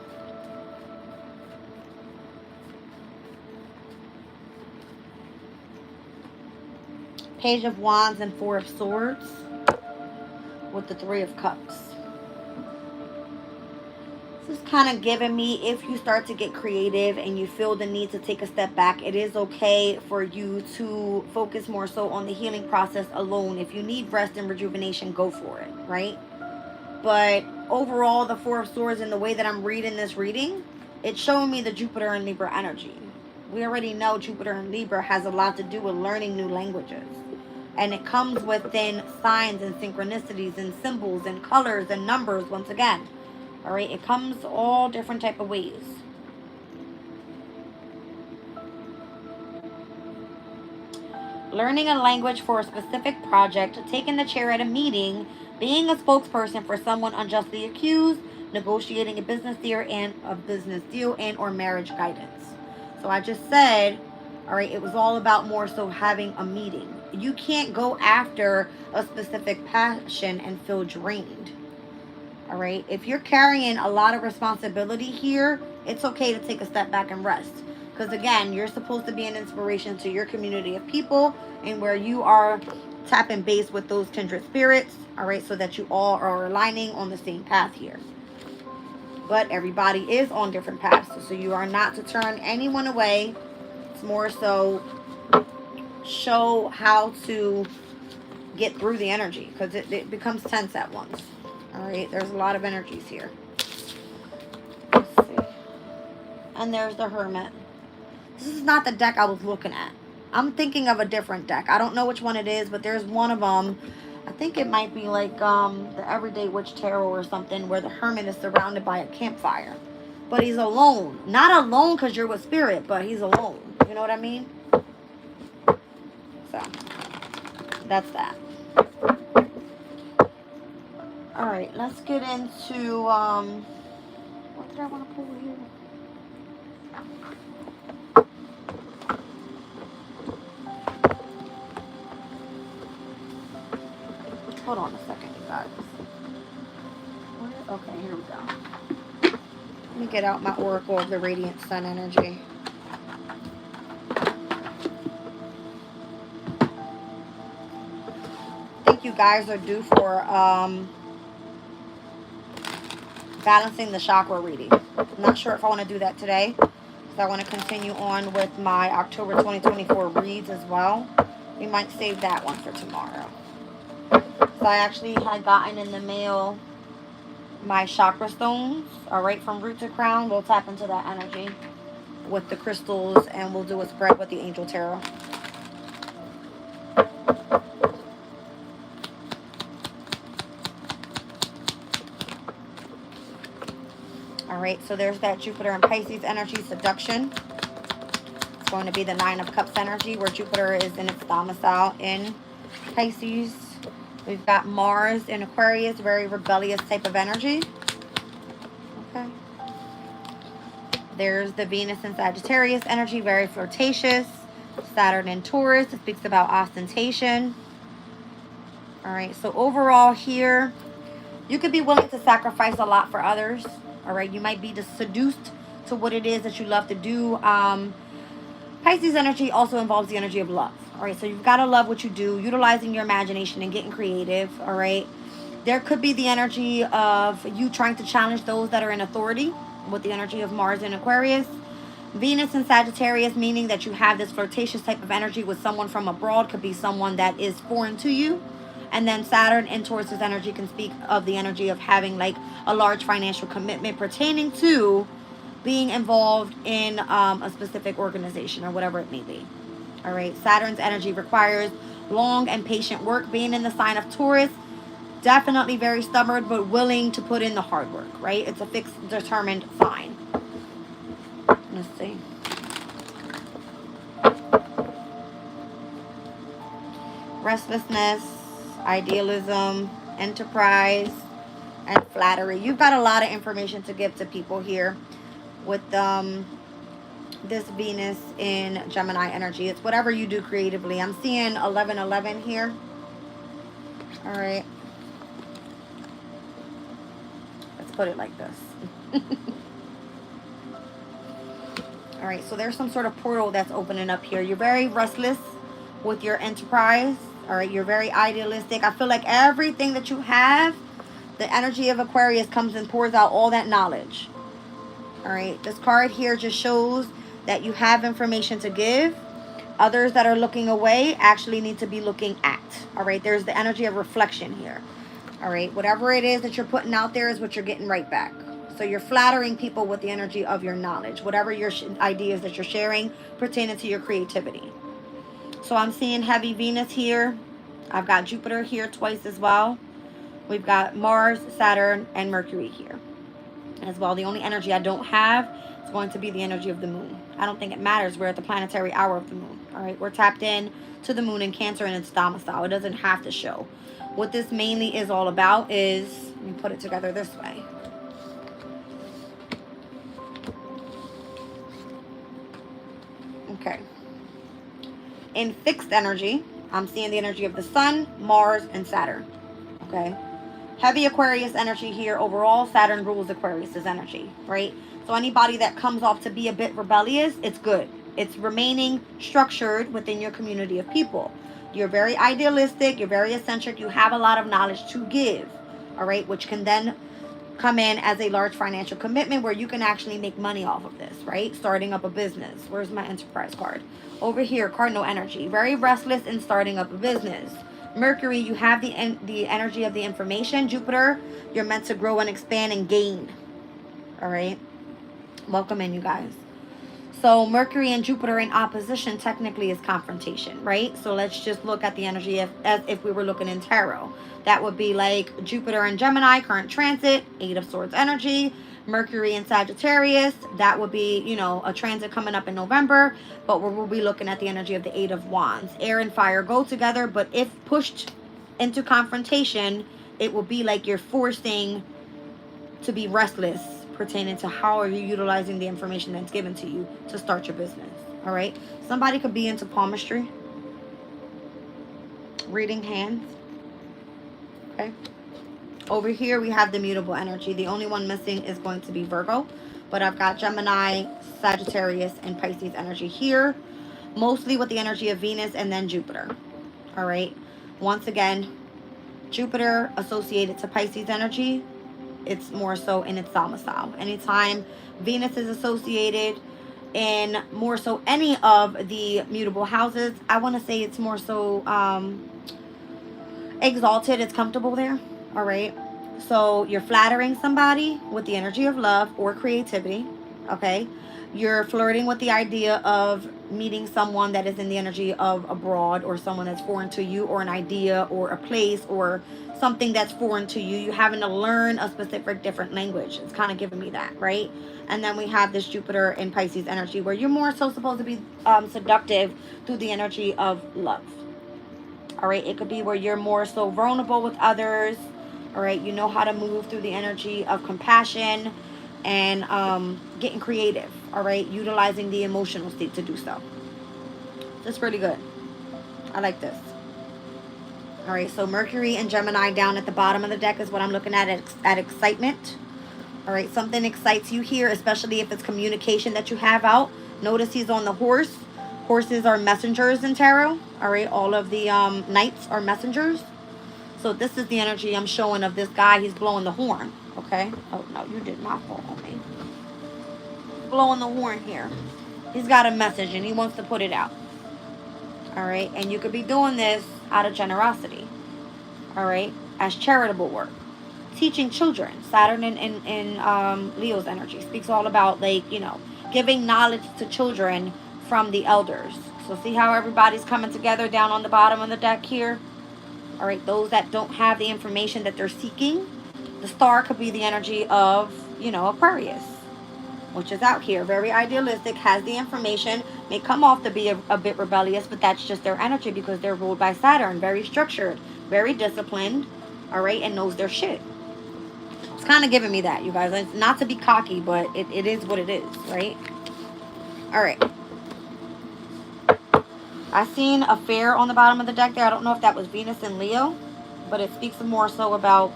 Page of Wands and 4 of Swords with the 3 of Cups. This is kind of giving me, if you start to get creative and you feel the need to take a step back, it is okay for you to focus more so on the healing process alone. If you need rest and rejuvenation, go for it, right? But overall, the 4 of Swords and the way that I'm reading this reading, it's showing me the Jupiter and Libra energy. We already know Jupiter and Libra has a lot to do with learning new languages. And it comes within signs and synchronicities and symbols and colors and numbers once again. All right, it comes all different type of ways. learning a language for a specific project, taking the chair at a meeting, being a spokesperson for someone unjustly accused, negotiating a business deal and or marriage guidance. So I just said, all right, it was all about more so having a meeting. You can't go after a specific passion and feel drained. All right, if you're carrying a lot of responsibility here, it's okay to take a step back and rest. Because again, you're supposed to be an inspiration to your community of people and where you are tapping base with those kindred spirits. All right, so that you all are aligning on the same path here. But everybody is on different paths. So you are not to turn anyone away. It's more so show how to get through the energy, because it becomes tense at once. All right, there's a lot of energies here. Let's see. And there's the Hermit. This is not the deck I was looking at. I'm thinking of a different deck. I don't know which one it is, but there's one of them. I think it might be like the Everyday Witch Tarot or something, where the Hermit is surrounded by a campfire. But he's alone. Not alone because you're with spirit, but he's alone. You know what I mean? So, that's that. Alright, let's get into, what did I want to pull here? Hold on a second, you guys. Okay, here we go. Let me get out my Oracle of the Radiant Sun energy. I think you guys are due for, balancing the chakra reading. I'm not sure if I want to do that today, because I want to continue on with my October 2024 reads as well. We might save that one for tomorrow. So I actually had gotten in the mail my chakra stones, all right, from root to crown. We'll tap into that energy with the crystals, and we'll do a spread with the Angel Tarot. Alright, so there's that Jupiter and Pisces energy, seduction. It's going to be the Nine of Cups energy, where Jupiter is in its domicile in Pisces. We've got Mars in Aquarius, very rebellious type of energy. Okay. There's the Venus in Sagittarius energy, very flirtatious. Saturn in Taurus, it speaks about ostentation. Alright, so overall here, you could be willing to sacrifice a lot for others. All right, you might be just seduced to what it is that you love to do. Pisces energy also involves the energy of love. All right, so you've got to love what you do, utilizing your imagination and getting creative. All right, there could be the energy of you trying to challenge those that are in authority with the energy of Mars in Aquarius. Venus in Sagittarius, meaning that you have this flirtatious type of energy with someone from abroad, could be someone that is foreign to you. And then Saturn in Taurus's energy can speak of the energy of having like a large financial commitment pertaining to being involved in a specific organization or whatever it may be. All right. Saturn's energy requires long and patient work. Being in the sign of Taurus, definitely very stubborn, but willing to put in the hard work, right? It's a fixed, determined sign. Let's see. Restlessness, idealism, enterprise, and flattery. You've got a lot of information to give to people here with this Venus in Gemini energy. It's whatever you do creatively. I'm seeing 1111 here. All right. Let's put it like this. All right, so there's some sort of portal that's opening up here. You're very restless with your enterprise. All right, you're very idealistic. I feel like everything that you have, the energy of Aquarius comes and pours out all that knowledge. All right, this card here just shows that you have information to give. Others that are looking away actually need to be looking at. All right, there's the energy of reflection here. All right, whatever it is that you're putting out there is what you're getting right back. So you're flattering people with the energy of your knowledge, whatever your ideas that you're sharing pertaining to your creativity. So I'm seeing heavy Venus here. I've got Jupiter here twice as well. We've got Mars, Saturn, and Mercury here as well. The only energy I don't have is going to be the energy of the moon. I don't think it matters. We're at the planetary hour of the moon. All right, we're tapped in to the moon in Cancer and its domicile. It doesn't have to show. What this mainly is all about is, let me put it together this way. Okay. In fixed energy, I'm seeing the energy of the sun, Mars, and Saturn. Okay. Heavy Aquarius energy here overall. Saturn rules Aquarius's energy, right? So anybody that comes off to be a bit rebellious, it's good. It's remaining structured within your community of people. You're very idealistic. You're very eccentric. You have a lot of knowledge to give, all right? Which can then come in as a large financial commitment where you can actually make money off of this, right? Starting up a business. Where's my Enterprise card? Over here, Cardinal energy. Very restless in starting up a business. Mercury, you have the energy of the information. Jupiter, you're meant to grow and expand and gain. All right? Welcome in, you guys. So Mercury and Jupiter in opposition technically is confrontation, right? So let's just look at the energy as if we were looking in tarot. That would be like Jupiter and Gemini, current transit, 8 of Swords energy. Mercury and Sagittarius, that would be, you know, a transit coming up in November. But we'll be looking at the energy of the 8 of Wands. Air and fire go together, but if pushed into confrontation, it will be like you're forcing to be restless pertaining to how are you utilizing the information that's given to you to start your business. All right, somebody could be into palmistry, reading hands. Okay, over here we have the mutable energy. The only one missing is going to be Virgo, but I've got Gemini, Sagittarius, and Pisces energy here, mostly with the energy of Venus and then Jupiter. All right, once again, Jupiter associated to Pisces energy, it's more so in its domicile. Anytime Venus is associated in more so any of the mutable houses, I want to say it's more so exalted. It's comfortable there. All right. So you're flattering somebody with the energy of love or creativity. Okay. You're flirting with the idea of meeting someone that is in the energy of abroad, or someone that's foreign to you, or an idea or a place or something that's foreign to you. You're having to learn a specific different language. It's kind of giving me that, right? And then we have this Jupiter in Pisces energy where you're more so supposed to be seductive through the energy of love. All right. It could be where you're more so vulnerable with others. All right. You know how to move through the energy of compassion and getting creative. All right. Utilizing the emotional state to do so. That's pretty good. I like this. All right, so Mercury and Gemini down at the bottom of the deck is what I'm looking at excitement. All right, something excites you here, especially if it's communication that you have out. Notice he's on the horse. Horses are messengers in tarot. All right, all of the knights are messengers. So this is the energy I'm showing of this guy. He's blowing the horn, okay? Oh, no, you did not fall on me. Blowing the horn here. He's got a message and he wants to put it out. All right, and you could be doing this out of generosity, all right, as charitable work. Teaching children. Saturn in Leo's energy speaks all about, like, you know, giving knowledge to children from the elders. So see how everybody's coming together down on the bottom of the deck here? All right, those that don't have the information that they're seeking. The star could be the energy of, you know, Aquarius, which is out here, very idealistic, has the information, may come off to be a bit rebellious, but that's just their energy because they're ruled by Saturn. Very structured, very disciplined, all right, and knows their shit. It's kind of giving me that, you guys. It's not to be cocky, but it is what it is, right? All right. I seen a fair on the bottom of the deck there. I don't know if that was Venus and Leo, but it speaks more so about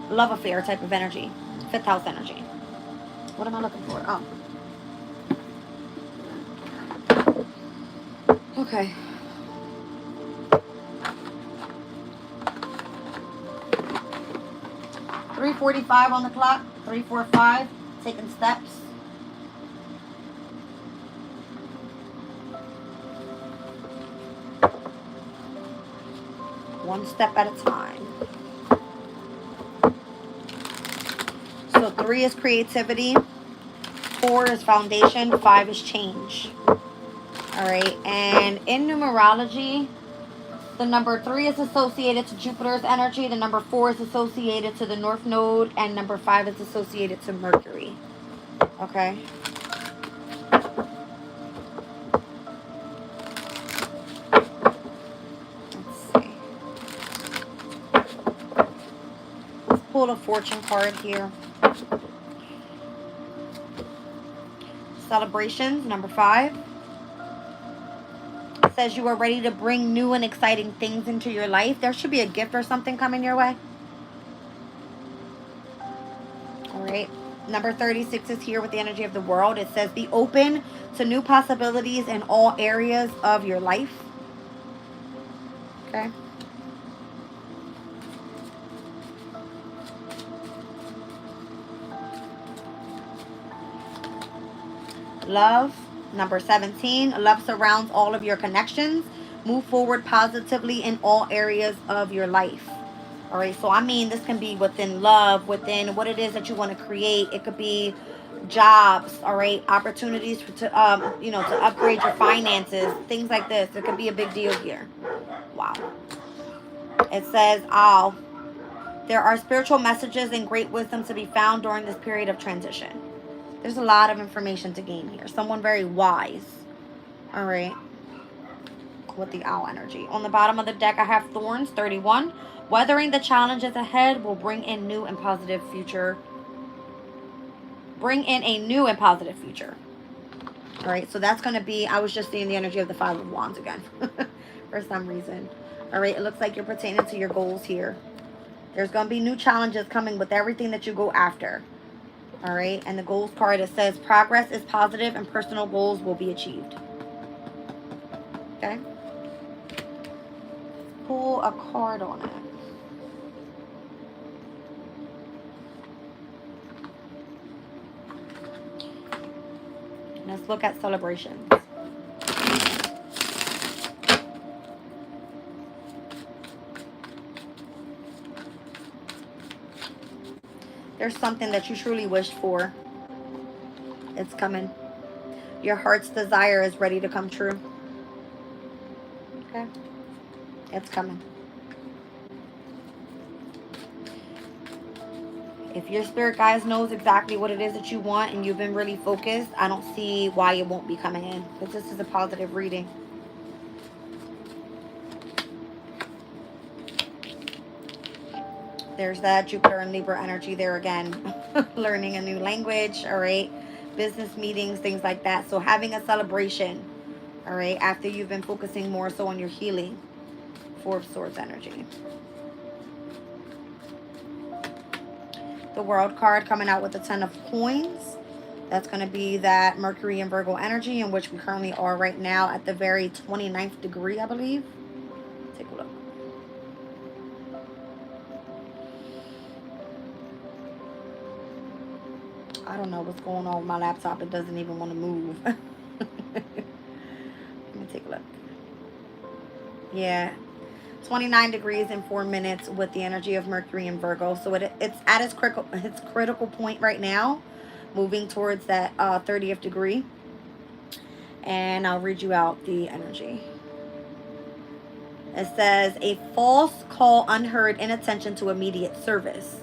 love affair type of energy, 5th house energy. What am I looking for? Oh. Okay. .345 on the clock. 345. Taking steps. One step at a time. So 3 is creativity. 4 is foundation. 5 is change. All right, and in numerology, the number 3 is associated to Jupiter's energy, the number 4 is associated to the North Node, and number 5 is associated to Mercury. Okay. pull a fortune card here. Celebrations, number 5. It says you are ready to bring new and exciting things into your life. There should be a gift or something coming your way. All right. Number 36 is here with the energy of the world. It says be open to new possibilities in all areas of your life. Okay. Love, number 17. Love surrounds all of your connections. Move forward positively in all areas of your life. All right, so I mean, this can be within love, within what it is that you want to create. It could be jobs, all right, opportunities to, you know, to upgrade your finances, things like this. It could be a big deal here. Wow. It says, there are spiritual messages and great wisdom to be found during this period of transition. There's a lot of information to gain here. Someone very wise. All right. With the owl energy. On the bottom of the deck, I have thorns, 31. Weathering the challenges ahead will bring in new and positive future. Bring in a new and positive future. All right. So that's going to be, I was just seeing the energy of the 5 of Wands again. For some reason. All right. It looks like you're pertaining to your goals here. There's going to be new challenges coming with everything that you go after. All right, and the goals card, it says progress is positive and personal goals will be achieved. Okay. Pull a card on it. Let's look at celebrations. There's something that you truly wished for. It's coming. Your heart's desire is ready to come true. Okay? It's coming. If your spirit guides knows exactly what it is that you want and you've been really focused, I don't see why it won't be coming in. Because this is a positive reading. There's that Jupiter and Libra energy there again. Learning a new language, all right? Business meetings, things like that. So having a celebration, all right, after you've been focusing more so on your healing. 4 of Swords energy. The World card coming out with the 10 of Coins. That's going to be that Mercury and Virgo energy in which we currently are right now at the very 29th degree, I believe. Take a look. I don't know what's going on with my laptop. It doesn't even want to move. Let me take a look. Yeah. 29 degrees in 4 minutes with the energy of Mercury and Virgo. So it's at its critical point right now. Moving towards that 30th degree. And I'll read you out the energy. It says, a false call unheard inattention to immediate service.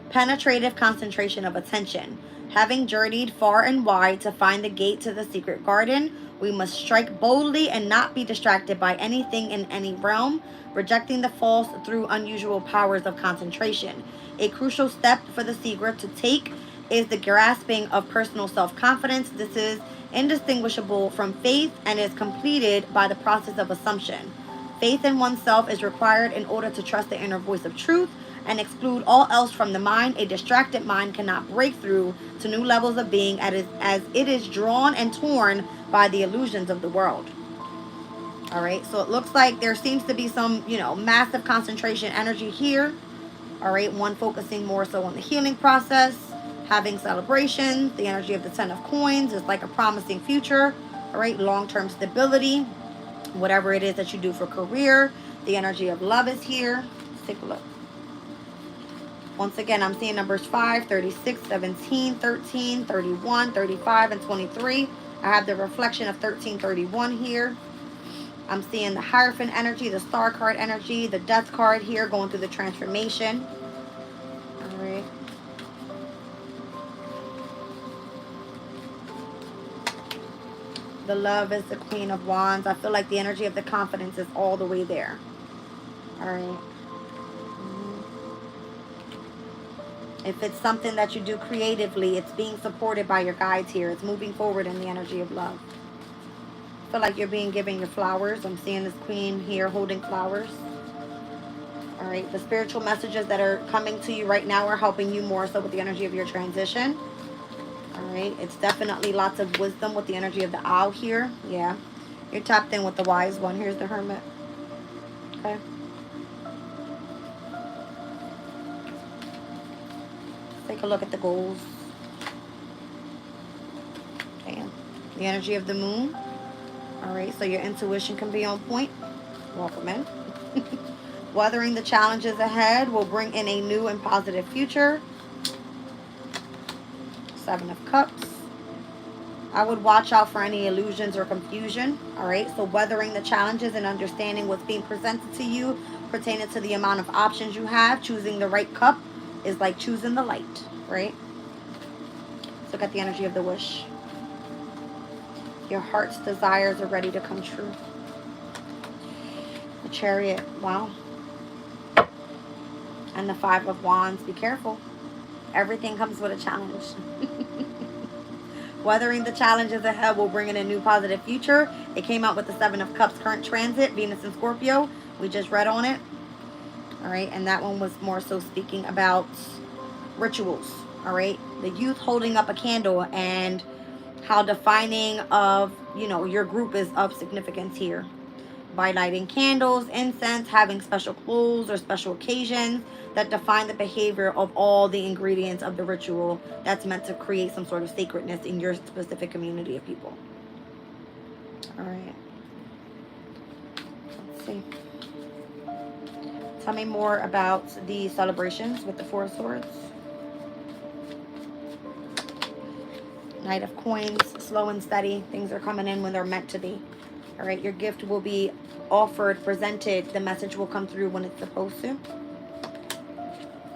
Penetrative concentration of attention. Having journeyed far and wide to find the gate to the secret garden, we must strike boldly and not be distracted by anything in any realm, rejecting the false through unusual powers of concentration. A crucial step for the seeker to take is the grasping of personal self-confidence. This is indistinguishable from faith and is completed by the process of assumption. Faith in oneself is required in order to trust the inner voice of truth and exclude all else from the mind. A distracted mind cannot break through to new levels of being as it is drawn and torn by the illusions of the world. All right, so it looks like there seems to be some, massive concentration energy here. All right, one focusing more so on the healing process, having celebrations. The energy of the 10 of Coins is like a promising future. All right, long-term stability, whatever it is that you do for career. The energy of love is here. Let's take a look. Once again, I'm seeing numbers 5, 36, 17, 13, 31, 35, and 23. I have the reflection of 1331 here. I'm seeing the Hierophant energy, the Star card energy, the Death card here going through the transformation. All right. The Love is the Queen of Wands. I feel like the energy of the confidence is all the way there. All right. If it's something that you do creatively, it's being supported by your guides here. It's moving forward in the energy of love. I feel like you're being given your flowers. I'm seeing this queen here holding flowers. All right, the spiritual messages that are coming to you right now are helping you more so with the energy of your transition. All right, it's definitely lots of wisdom with the energy of the owl here. Yeah, you're tapped in with the wise one. Here's the hermit. Okay. Take a look at the goals. Okay. The energy of the moon. All right, so your intuition can be on point. Welcome in. Weathering the challenges ahead will bring in a new and positive future. Seven of Cups. I would watch out for any illusions or confusion. All right, so weathering the challenges and understanding what's being presented to you pertaining to the amount of options you have. Choosing the right cup is like choosing the light, right? Let's look at the energy of the wish. Your heart's desires are ready to come true. The Chariot. Wow. And the Five of Wands. Be careful. Everything comes with a challenge. Weathering the challenges ahead will bring in a new positive future. It came out with the Seven of Cups current transit, Venus and Scorpio. We just read on it. All right, and that one was more so speaking about rituals. All right, the youth holding up a candle and how defining of, you know, your group is of significance here. By lighting candles, incense, having special clothes or special occasions that define the behavior of all the ingredients of the ritual that's meant to create some sort of sacredness in your specific community of people. All right. Let's see. Tell me more about the celebrations with the Four of Swords. Knight of Coins, slow and steady. Things are coming in when they're meant to be. All right, your gift will be offered, presented. The message will come through when it's supposed to.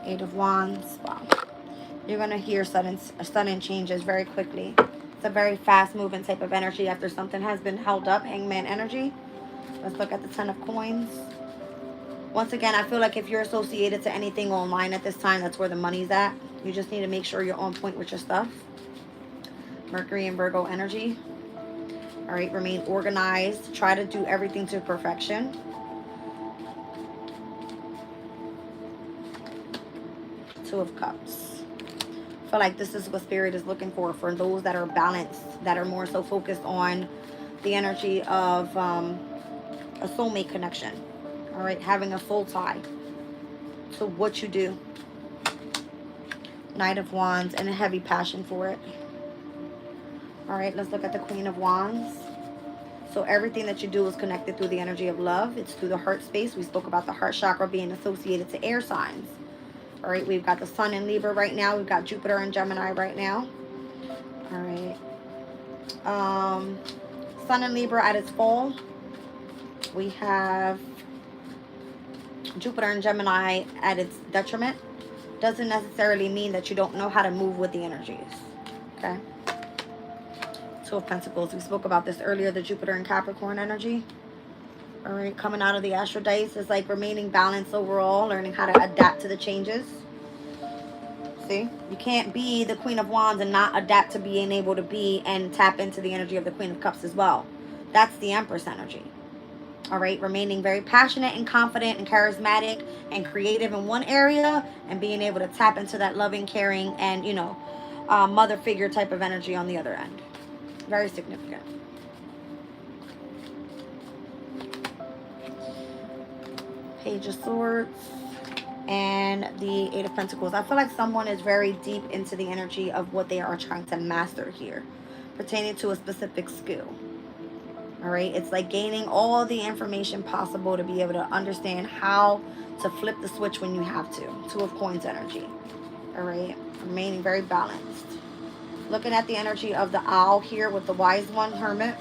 Eight of Wands. Wow. You're going to hear sudden changes very quickly. It's a very fast-moving type of energy after something has been held up. Hangman energy. Let's look at the Ten of Coins. Once again, I feel like if you're associated to anything online at this time, that's where the money's at. You just need to make sure you're on point with your stuff. Mercury and Virgo energy. All right, remain organized. Try to do everything to perfection. Two of Cups. I feel like this is what Spirit is looking for those that are balanced, that are more so focused on the energy of a soulmate connection. All right, having a soul tie to what you do. Knight of Wands and a heavy passion for it. All right, let's look at the Queen of Wands. So everything that you do is connected through the energy of love. It's through the heart space. We spoke about the heart chakra being associated to air signs. All right, we've got the Sun in Libra right now. We've got Jupiter and Gemini right now. All right. Sun in Libra at its fall. We have Jupiter and Gemini at its detriment. Doesn't necessarily mean that you don't know how to move with the energies. Okay. Two of Pentacles. We spoke about this earlier, the Jupiter and Capricorn energy. All right, coming out of the Astro Dice is like remaining balanced overall, learning how to adapt to the changes. See, you can't be the Queen of Wands and not adapt to being able to be and tap into the energy of the Queen of Cups as well. That's the Empress energy. All right, remaining very passionate and confident and charismatic and creative in one area and being able to tap into that loving, caring, and, you know, mother figure type of energy on the other end. Very significant. Page of Swords and the Eight of Pentacles. I feel like someone is very deep into the energy of what they are trying to master here, pertaining to a specific skill. All right, it's like gaining all the information possible to be able to understand how to flip the switch when you have to. Two of Coins energy. All right, remaining very balanced. Looking at the energy of the owl here with the wise one, Hermit.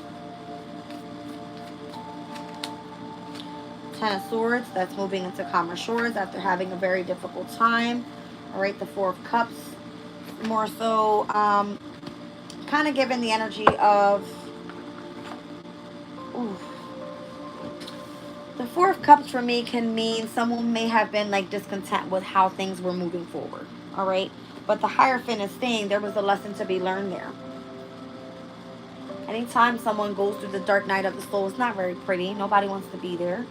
Ten of Swords, that's moving into calmer shores after having a very difficult time. All right, the Four of Cups, more so kind of giving the energy of, the Four of Cups for me can mean someone may have been like discontent with how things were moving forward. All right. But the Hierophant is saying there was a lesson to be learned there. Anytime someone goes through the dark night of the soul, it's not very pretty. Nobody wants to be there.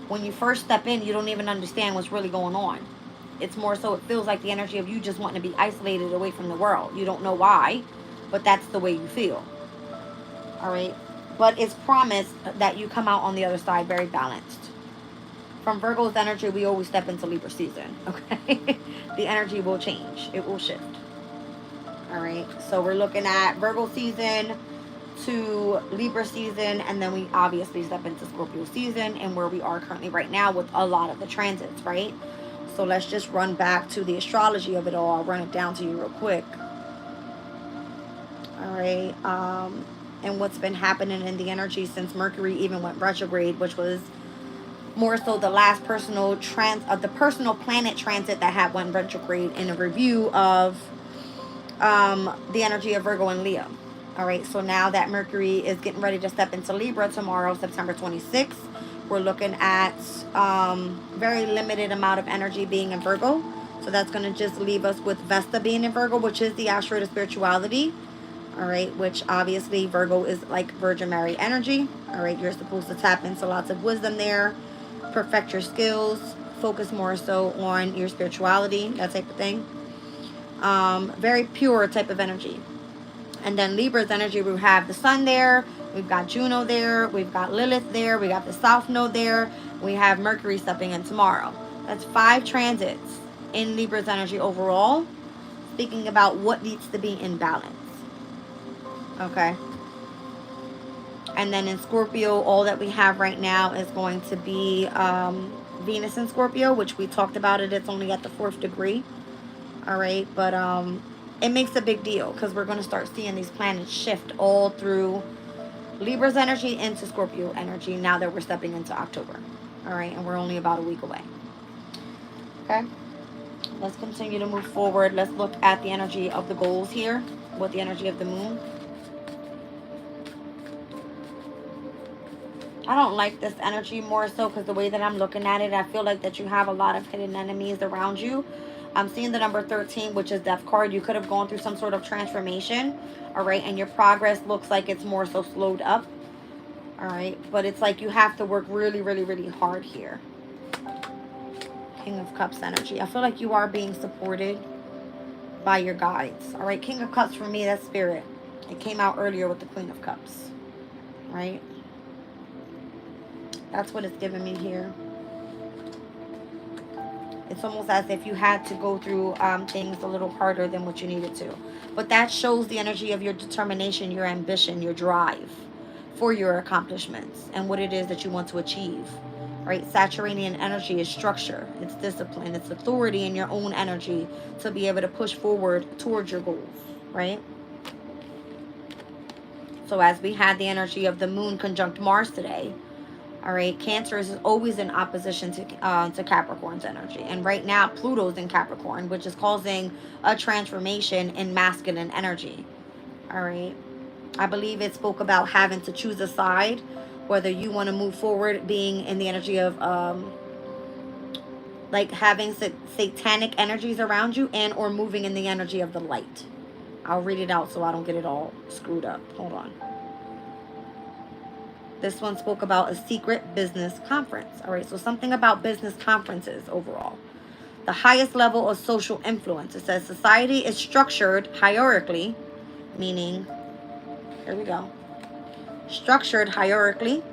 When you first step in, you don't even understand what's really going on. It's more so it feels like the energy of you just wanting to be isolated away from the world. You don't know why, but that's the way you feel. All right. But it's promised that you come out on the other side very balanced. From Virgo's energy, we always step into Libra season. Okay. The energy will change. It will shift. All right. So we're looking at Virgo season to Libra season, and then we obviously step into Scorpio season, and where we are currently right now with a lot of the transits, right? So let's just run back to the astrology of it all. I'll run it down to you real quick. All right. And what's been happening in the energy since Mercury even went retrograde, which was more so the last personal the personal planet transit that had went retrograde, in a review of the energy of Virgo and Leo. All right, so now that Mercury is getting ready to step into Libra tomorrow, September 26th, we're looking at very limited amount of energy being in Virgo. So that's going to just leave us with Vesta being in Virgo, which is the asteroid of spirituality. All right, which obviously Virgo is like Virgin Mary energy. All right, you're supposed to tap into lots of wisdom there, perfect your skills, focus more so on your spirituality, that type of thing. Very pure type of energy. And then Libra's energy, we have the Sun there, we've got Juno there, we've got Lilith there, we got the South Node there, we have Mercury stepping in tomorrow. That's 5 transits in Libra's energy overall, speaking about what needs to be in balance. Okay. And then in Scorpio, all that we have right now is going to be Venus in Scorpio, which we talked about it. It's only at the 4th degree. All right. But it makes a big deal because we're going to start seeing these planets shift all through Libra's energy into Scorpio energy now that we're stepping into October. All right. And we're only about a week away. Okay. Let's continue to move forward. Let's look at the energy of the goals here with the energy of the moon. I don't like this energy more so because the way that I'm looking at it, I feel like that you have a lot of hidden enemies around you. I'm seeing the number 13, which is Death card. You could have gone through some sort of transformation, all right, and your progress looks like it's more so slowed up, all right, but it's like you have to work really, really, really hard here. King of Cups energy. I feel like you are being supported by your guides, all right. King of Cups for me, that's spirit. It came out earlier with the Queen of Cups, right? That's what it's giving me here. It's almost as if you had to go through things a little harder than what you needed to. But that shows the energy of your determination, your ambition, your drive for your accomplishments and what it is that you want to achieve. Right? Saturanian energy is structure. It's discipline. It's authority in your own energy to be able to push forward towards your goals. Right? So as we had the energy of the moon conjunct Mars today, all right, Cancer is always in opposition to Capricorn's energy. And right now, Pluto's in Capricorn, which is causing a transformation in masculine energy. All right. I believe it spoke about having to choose a side, whether you want to move forward being in the energy of, like having satanic energies around you and or moving in the energy of the light. I'll read it out so I don't get it all screwed up. Hold on. This one spoke about a secret business conference. All right, so something about business conferences overall. The highest level of social influence. It says society is structured hierarchically, meaning, here we go, structured hierarchically,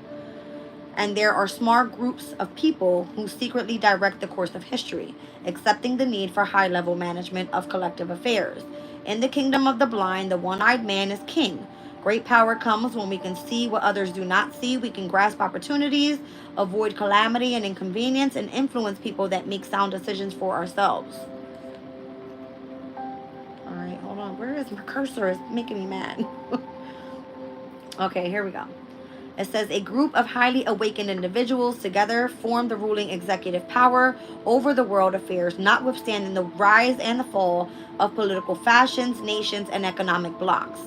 and there are smart groups of people who secretly direct the course of history, accepting the need for high-level management of collective affairs. In the kingdom of the blind, the one-eyed man is king. Great power comes when we can see what others do not see. We can grasp opportunities, avoid calamity and inconvenience, and influence people that make sound decisions for ourselves. All right, hold on. Where is my cursor? It's making me mad. Okay, here we go. It says a group of highly awakened individuals together form the ruling executive power over the world affairs, notwithstanding the rise and the fall of political fashions, nations, and economic blocs.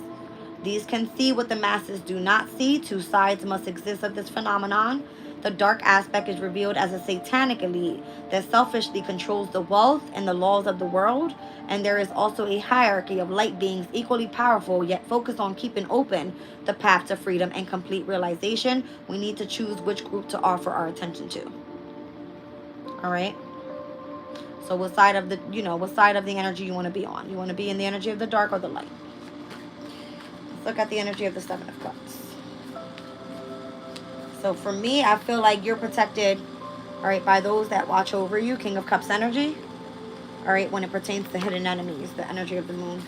These can see what the masses do not see. Two sides must exist of this phenomenon. The dark aspect is revealed as a satanic elite that selfishly controls the wealth and the laws of the world. And there is also a hierarchy of light beings equally powerful, yet focused on keeping open the path to freedom and complete realization. We need to choose which group to offer our attention to. All right. So what side of the, what side of the energy you want to be on? You want to be in the energy of the dark or the light? Let's look at the energy of the Seven of Cups. So for me, I feel like you're protected, all right, by those that watch over you. King of Cups energy, all right, when it pertains to hidden enemies, the energy of the moon.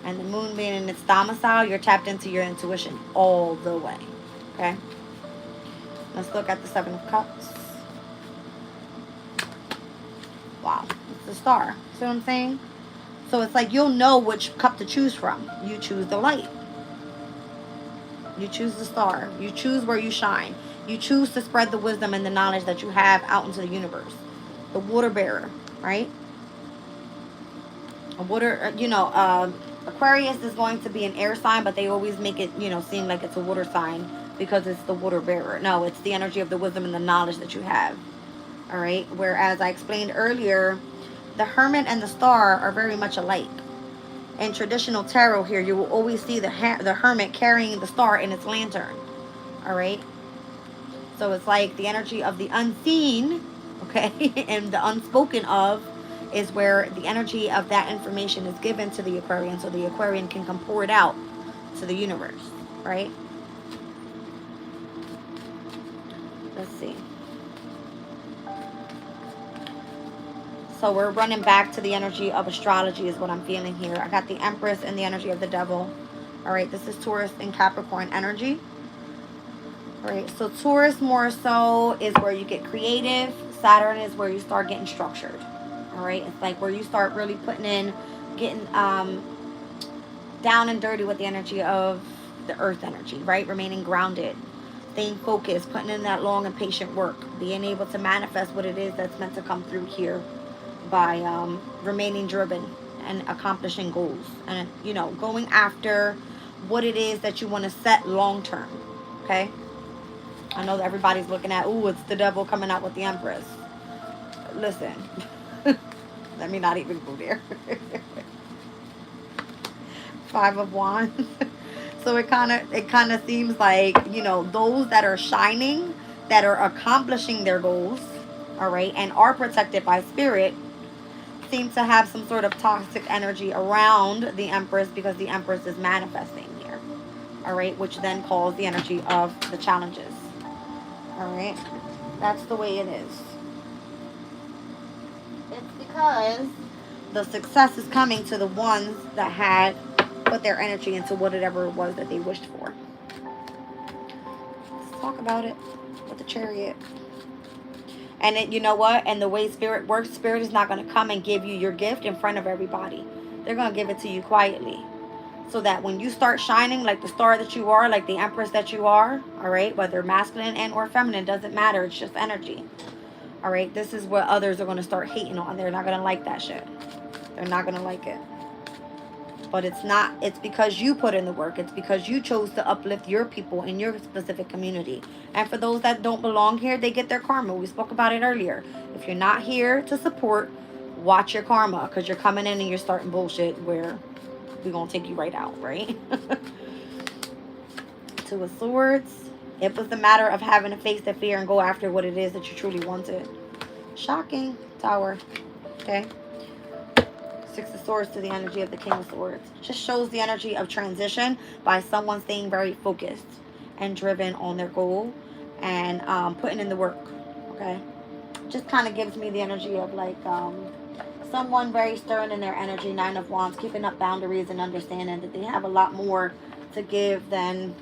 And the moon being in its domicile, you're tapped into your intuition all the way, okay? Let's look at the Seven of Cups. Wow, it's the star. See what I'm saying? So it's like you'll know which cup to choose from. You choose the light. You choose the star. You choose where you shine. You choose to spread the wisdom and the knowledge that you have out into the universe. The water bearer, right? A water, Aquarius is going to be an air sign, but they always make it, seem like it's a water sign because it's the water bearer. No, it's the energy of the wisdom and the knowledge that you have. All right. Whereas I explained earlier, the hermit and the star are very much alike. In traditional tarot here, you will always see the hermit carrying the star in its lantern. All right. So it's like the energy of the unseen, okay, and the unspoken of is where the energy of that information is given to the Aquarian, so the Aquarian can come pour it out to the universe, right? Let's see. So we're running back to the energy of astrology is what I'm feeling here. I got the Empress and the energy of the Devil. All right, this is Taurus and Capricorn energy. All right, so Taurus more so is where you get creative. Saturn is where you start getting structured. All right, it's like where you start really putting in, getting down and dirty with the energy of the earth energy, right? Remaining grounded, staying focused, putting in that long and patient work, being able to manifest what it is that's meant to come through here by remaining driven and accomplishing goals and, going after what it is that you want to set long term, okay? I know that everybody's looking at, ooh, it's the devil coming out with the Empress. Listen, let me not even go there. Five of Wands. So it kind of seems like, those that are shining, that are accomplishing their goals, all right, and are protected by spirit, seem to have some sort of toxic energy around the Empress because the Empress is manifesting here, all right, which then calls the energy of the challenges, all right. That's the way it is. It's because the success is coming to the ones that had put their energy into whatever it was that they wished for. Let's talk about it with the Chariot. And it, you know what? And the way Spirit works, Spirit is not going to come and give you your gift in front of everybody. They're going to give it to you quietly. So that when you start shining like the star that you are, like the Empress that you are, all right, whether masculine and or feminine, doesn't matter. It's just energy. All right, this is what others are going to start hating on. They're not going to like that shit. They're not going to like it. But it's because you put in the work. It's because you chose to uplift your people in your specific community. And for those that don't belong here, they get their karma. We spoke about it earlier. If you're not here to support, watch your karma, because you're coming in and you're starting bullshit where we're going to take you right out, right? Two of Swords. It was the matter of having to face the fear and go after what it is that you truly wanted. Shocking. Tower. Okay. Six of Swords to the energy of the King of Swords. Just shows the energy of transition by someone staying very focused and driven on their goal and putting in the work. Okay. Just kind of gives me the energy of like someone very stern in their energy. Nine of Wands, keeping up boundaries and understanding that they have a lot more to give than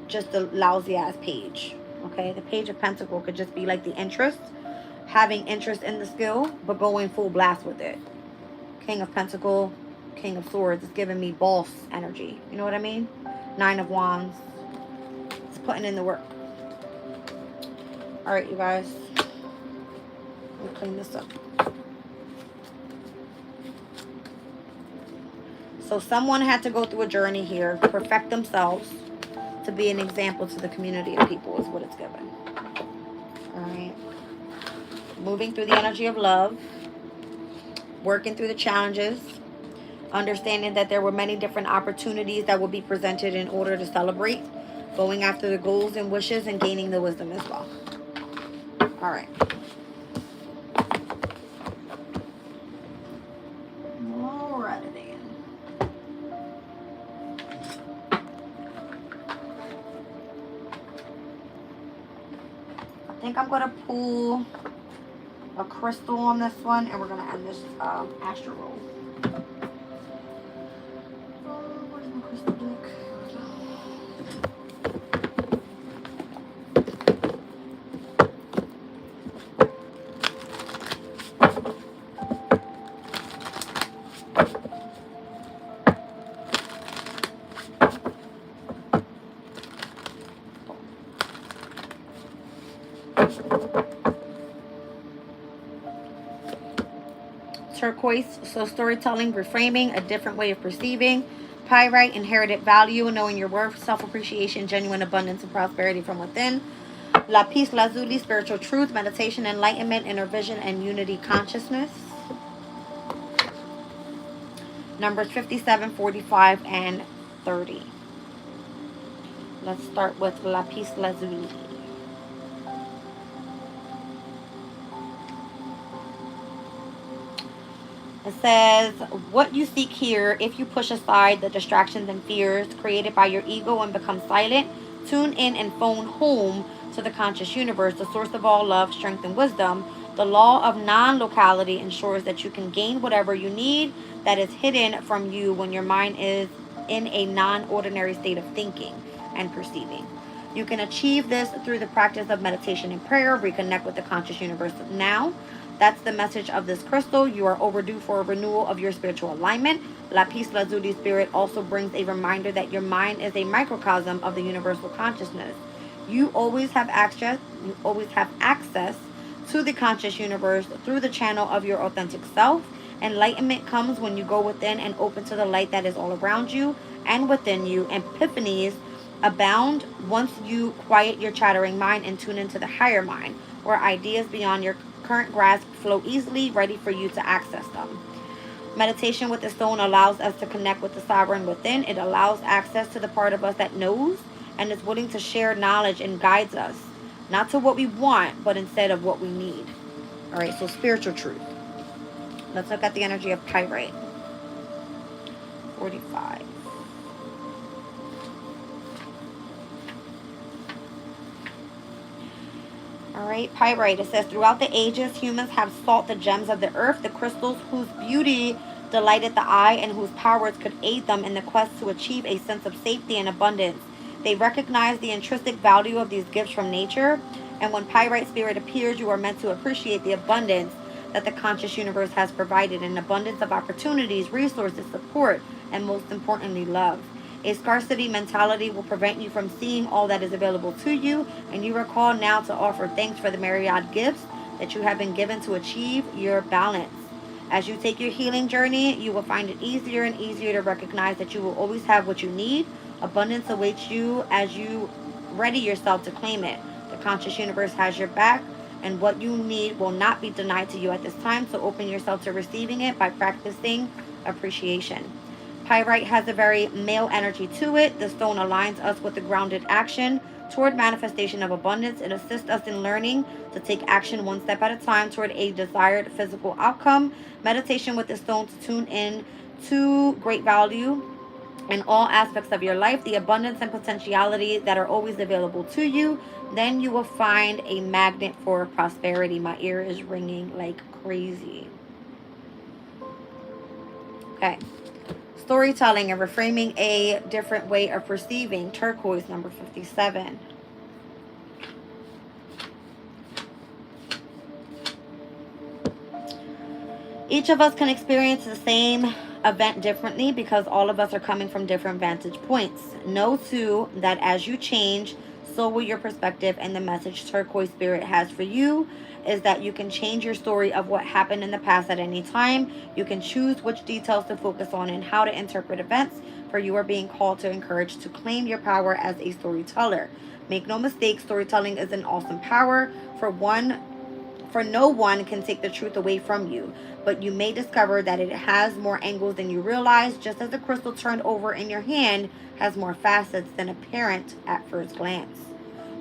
just a lousy ass page. Okay. The Page of Pentacles could just be like the interest, having interest in the skill, but going full blast with it. King of Pentacles, King of Swords is giving me boss energy. You know what I mean? Nine of Wands. It's putting in the work. All right, you guys. Let me clean this up. So someone had to go through a journey here, perfect themselves, to be an example to the community of people is what it's given. All right. Moving through the energy of love. Working through the challenges. Understanding that there were many different opportunities that will be presented in order to celebrate. Going after the goals and wishes and gaining the wisdom as well. All right. Alrighty then. I think I'm going to pull a crystal on this one, and we're going to end this Astro Roll. Where's my crystal deck? Turquoise, so storytelling, reframing, a different way of perceiving. Pyrite, inherited value, knowing your worth, self-appreciation, genuine abundance and prosperity from within. Lapis Lazuli, spiritual truth, meditation, enlightenment, inner vision, and unity consciousness. Numbers 57, 45, and 30. Let's start with Lapis Lazuli. It says, what you seek here, if you push aside the distractions and fears created by your ego and become silent, tune in and phone home to the conscious universe, the source of all love, strength, and wisdom. The law of non-locality ensures that you can gain whatever you need that is hidden from you when your mind is in a non-ordinary state of thinking and perceiving. You can achieve this through the practice of meditation and prayer. Reconnect with the conscious universe now. That's the message of this crystal. You are overdue for a renewal of your spiritual alignment. Lapis Lazuli spirit also brings a reminder that your mind is a microcosm of the universal consciousness. You always have access to the conscious universe through the channel of your authentic self. Enlightenment comes when you go within and open to the light that is all around you and within you. Epiphanies abound once you quiet your chattering mind and tune into the higher mind, where ideas beyond your current grasp flow easily, ready for you to access them. Meditation with the stone allows us to connect with the sovereign within. It allows access to the part of us that knows and is willing to share knowledge and guides us, not to what we want, but instead of what we need. All right, so spiritual truth. Let's look at the energy of Pyrite. 45. All right, Pyrite. It says, throughout the ages, humans have sought the gems of the earth, the crystals whose beauty delighted the eye and whose powers could aid them in the quest to achieve a sense of safety and abundance. They recognize the intrinsic value of these gifts from nature, and when Pyrite spirit appears, you are meant to appreciate the abundance that the conscious universe has provided, an abundance of opportunities, resources, support, and most importantly, love. A scarcity mentality will prevent you from seeing all that is available to you, and you are called now to offer thanks for the myriad gifts that you have been given to achieve your balance. As you take your healing journey, you will find it easier and easier to recognize that you will always have what you need. Abundance awaits you as you ready yourself to claim it. The conscious universe has your back, and what you need will not be denied to you at this time, so open yourself to receiving it by practicing appreciation. Pyrite has a very male energy to it. The stone aligns us with the grounded action toward manifestation of abundance. It assists us in learning to take action one step at a time toward a desired physical outcome. Meditation with the stone to tune in to great value in all aspects of your life, the abundance and potentiality that are always available to you. Then you will find a magnet for prosperity. My ear is ringing like crazy. Okay. Storytelling and reframing, a different way of perceiving. Turquoise, number 57. Each of us can experience the same event differently because all of us are coming from different vantage points. Know too that as you change, so will your perspective, and the message Turquoise Spirit has for you is that you can change your story of what happened in the past at any time. You can choose which details to focus on and how to interpret events. for you are being called to encourage to claim your power as a storyteller. Make no mistake, storytelling is an awesome power. For no one can take the truth away from you, but you may discover that it has more angles than you realize, just as the crystal turned over in your hand has more facets than apparent at first glance.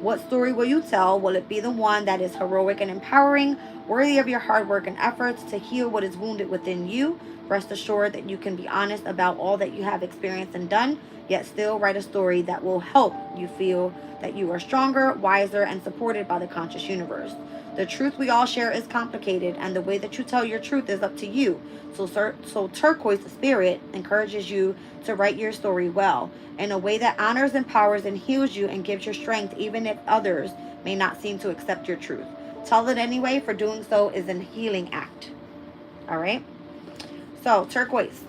What story will you tell? Will it be the one that is heroic and empowering, worthy of your hard work and efforts to heal what is wounded within you? Rest assured that you can be honest about all that you have experienced and done, yet still write a story that will help you feel that you are stronger, wiser, and supported by the conscious universe. The truth we all share is complicated, and the way that you tell your truth is up to you. So Turquoise Spirit encourages you to write your story well, in a way that honors, empowers, and heals you and gives you strength, even if others may not seem to accept your truth. Tell it anyway, for doing so is a healing act. All right? So, Turquoise.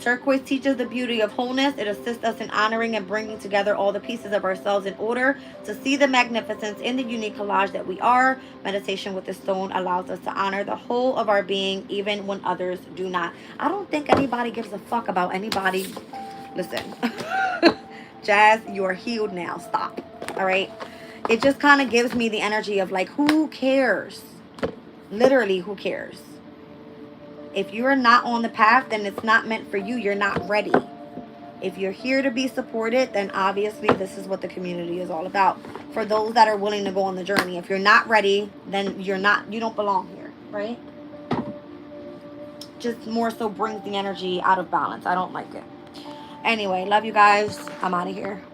Turquoise teaches the beauty of wholeness. It assists us in honoring and bringing together all the pieces of ourselves in order to see the magnificence in the unique collage that we are. Meditation with the stone allows us to honor the whole of our being, even when others do not. I don't think anybody gives a fuck about anybody. Listen, Jazz, you are healed now. Stop. All right? It just kind of gives me the energy of like, who cares? Literally, who cares? If you're not on the path, then it's not meant for you. You're not ready. If you're here to be supported, then obviously this is what the community is all about. For those that are willing to go on the journey. If you're not ready, then you don't belong here, right? Just more so brings the energy out of balance. I don't like it. Anyway, love you guys. I'm out of here. Bye.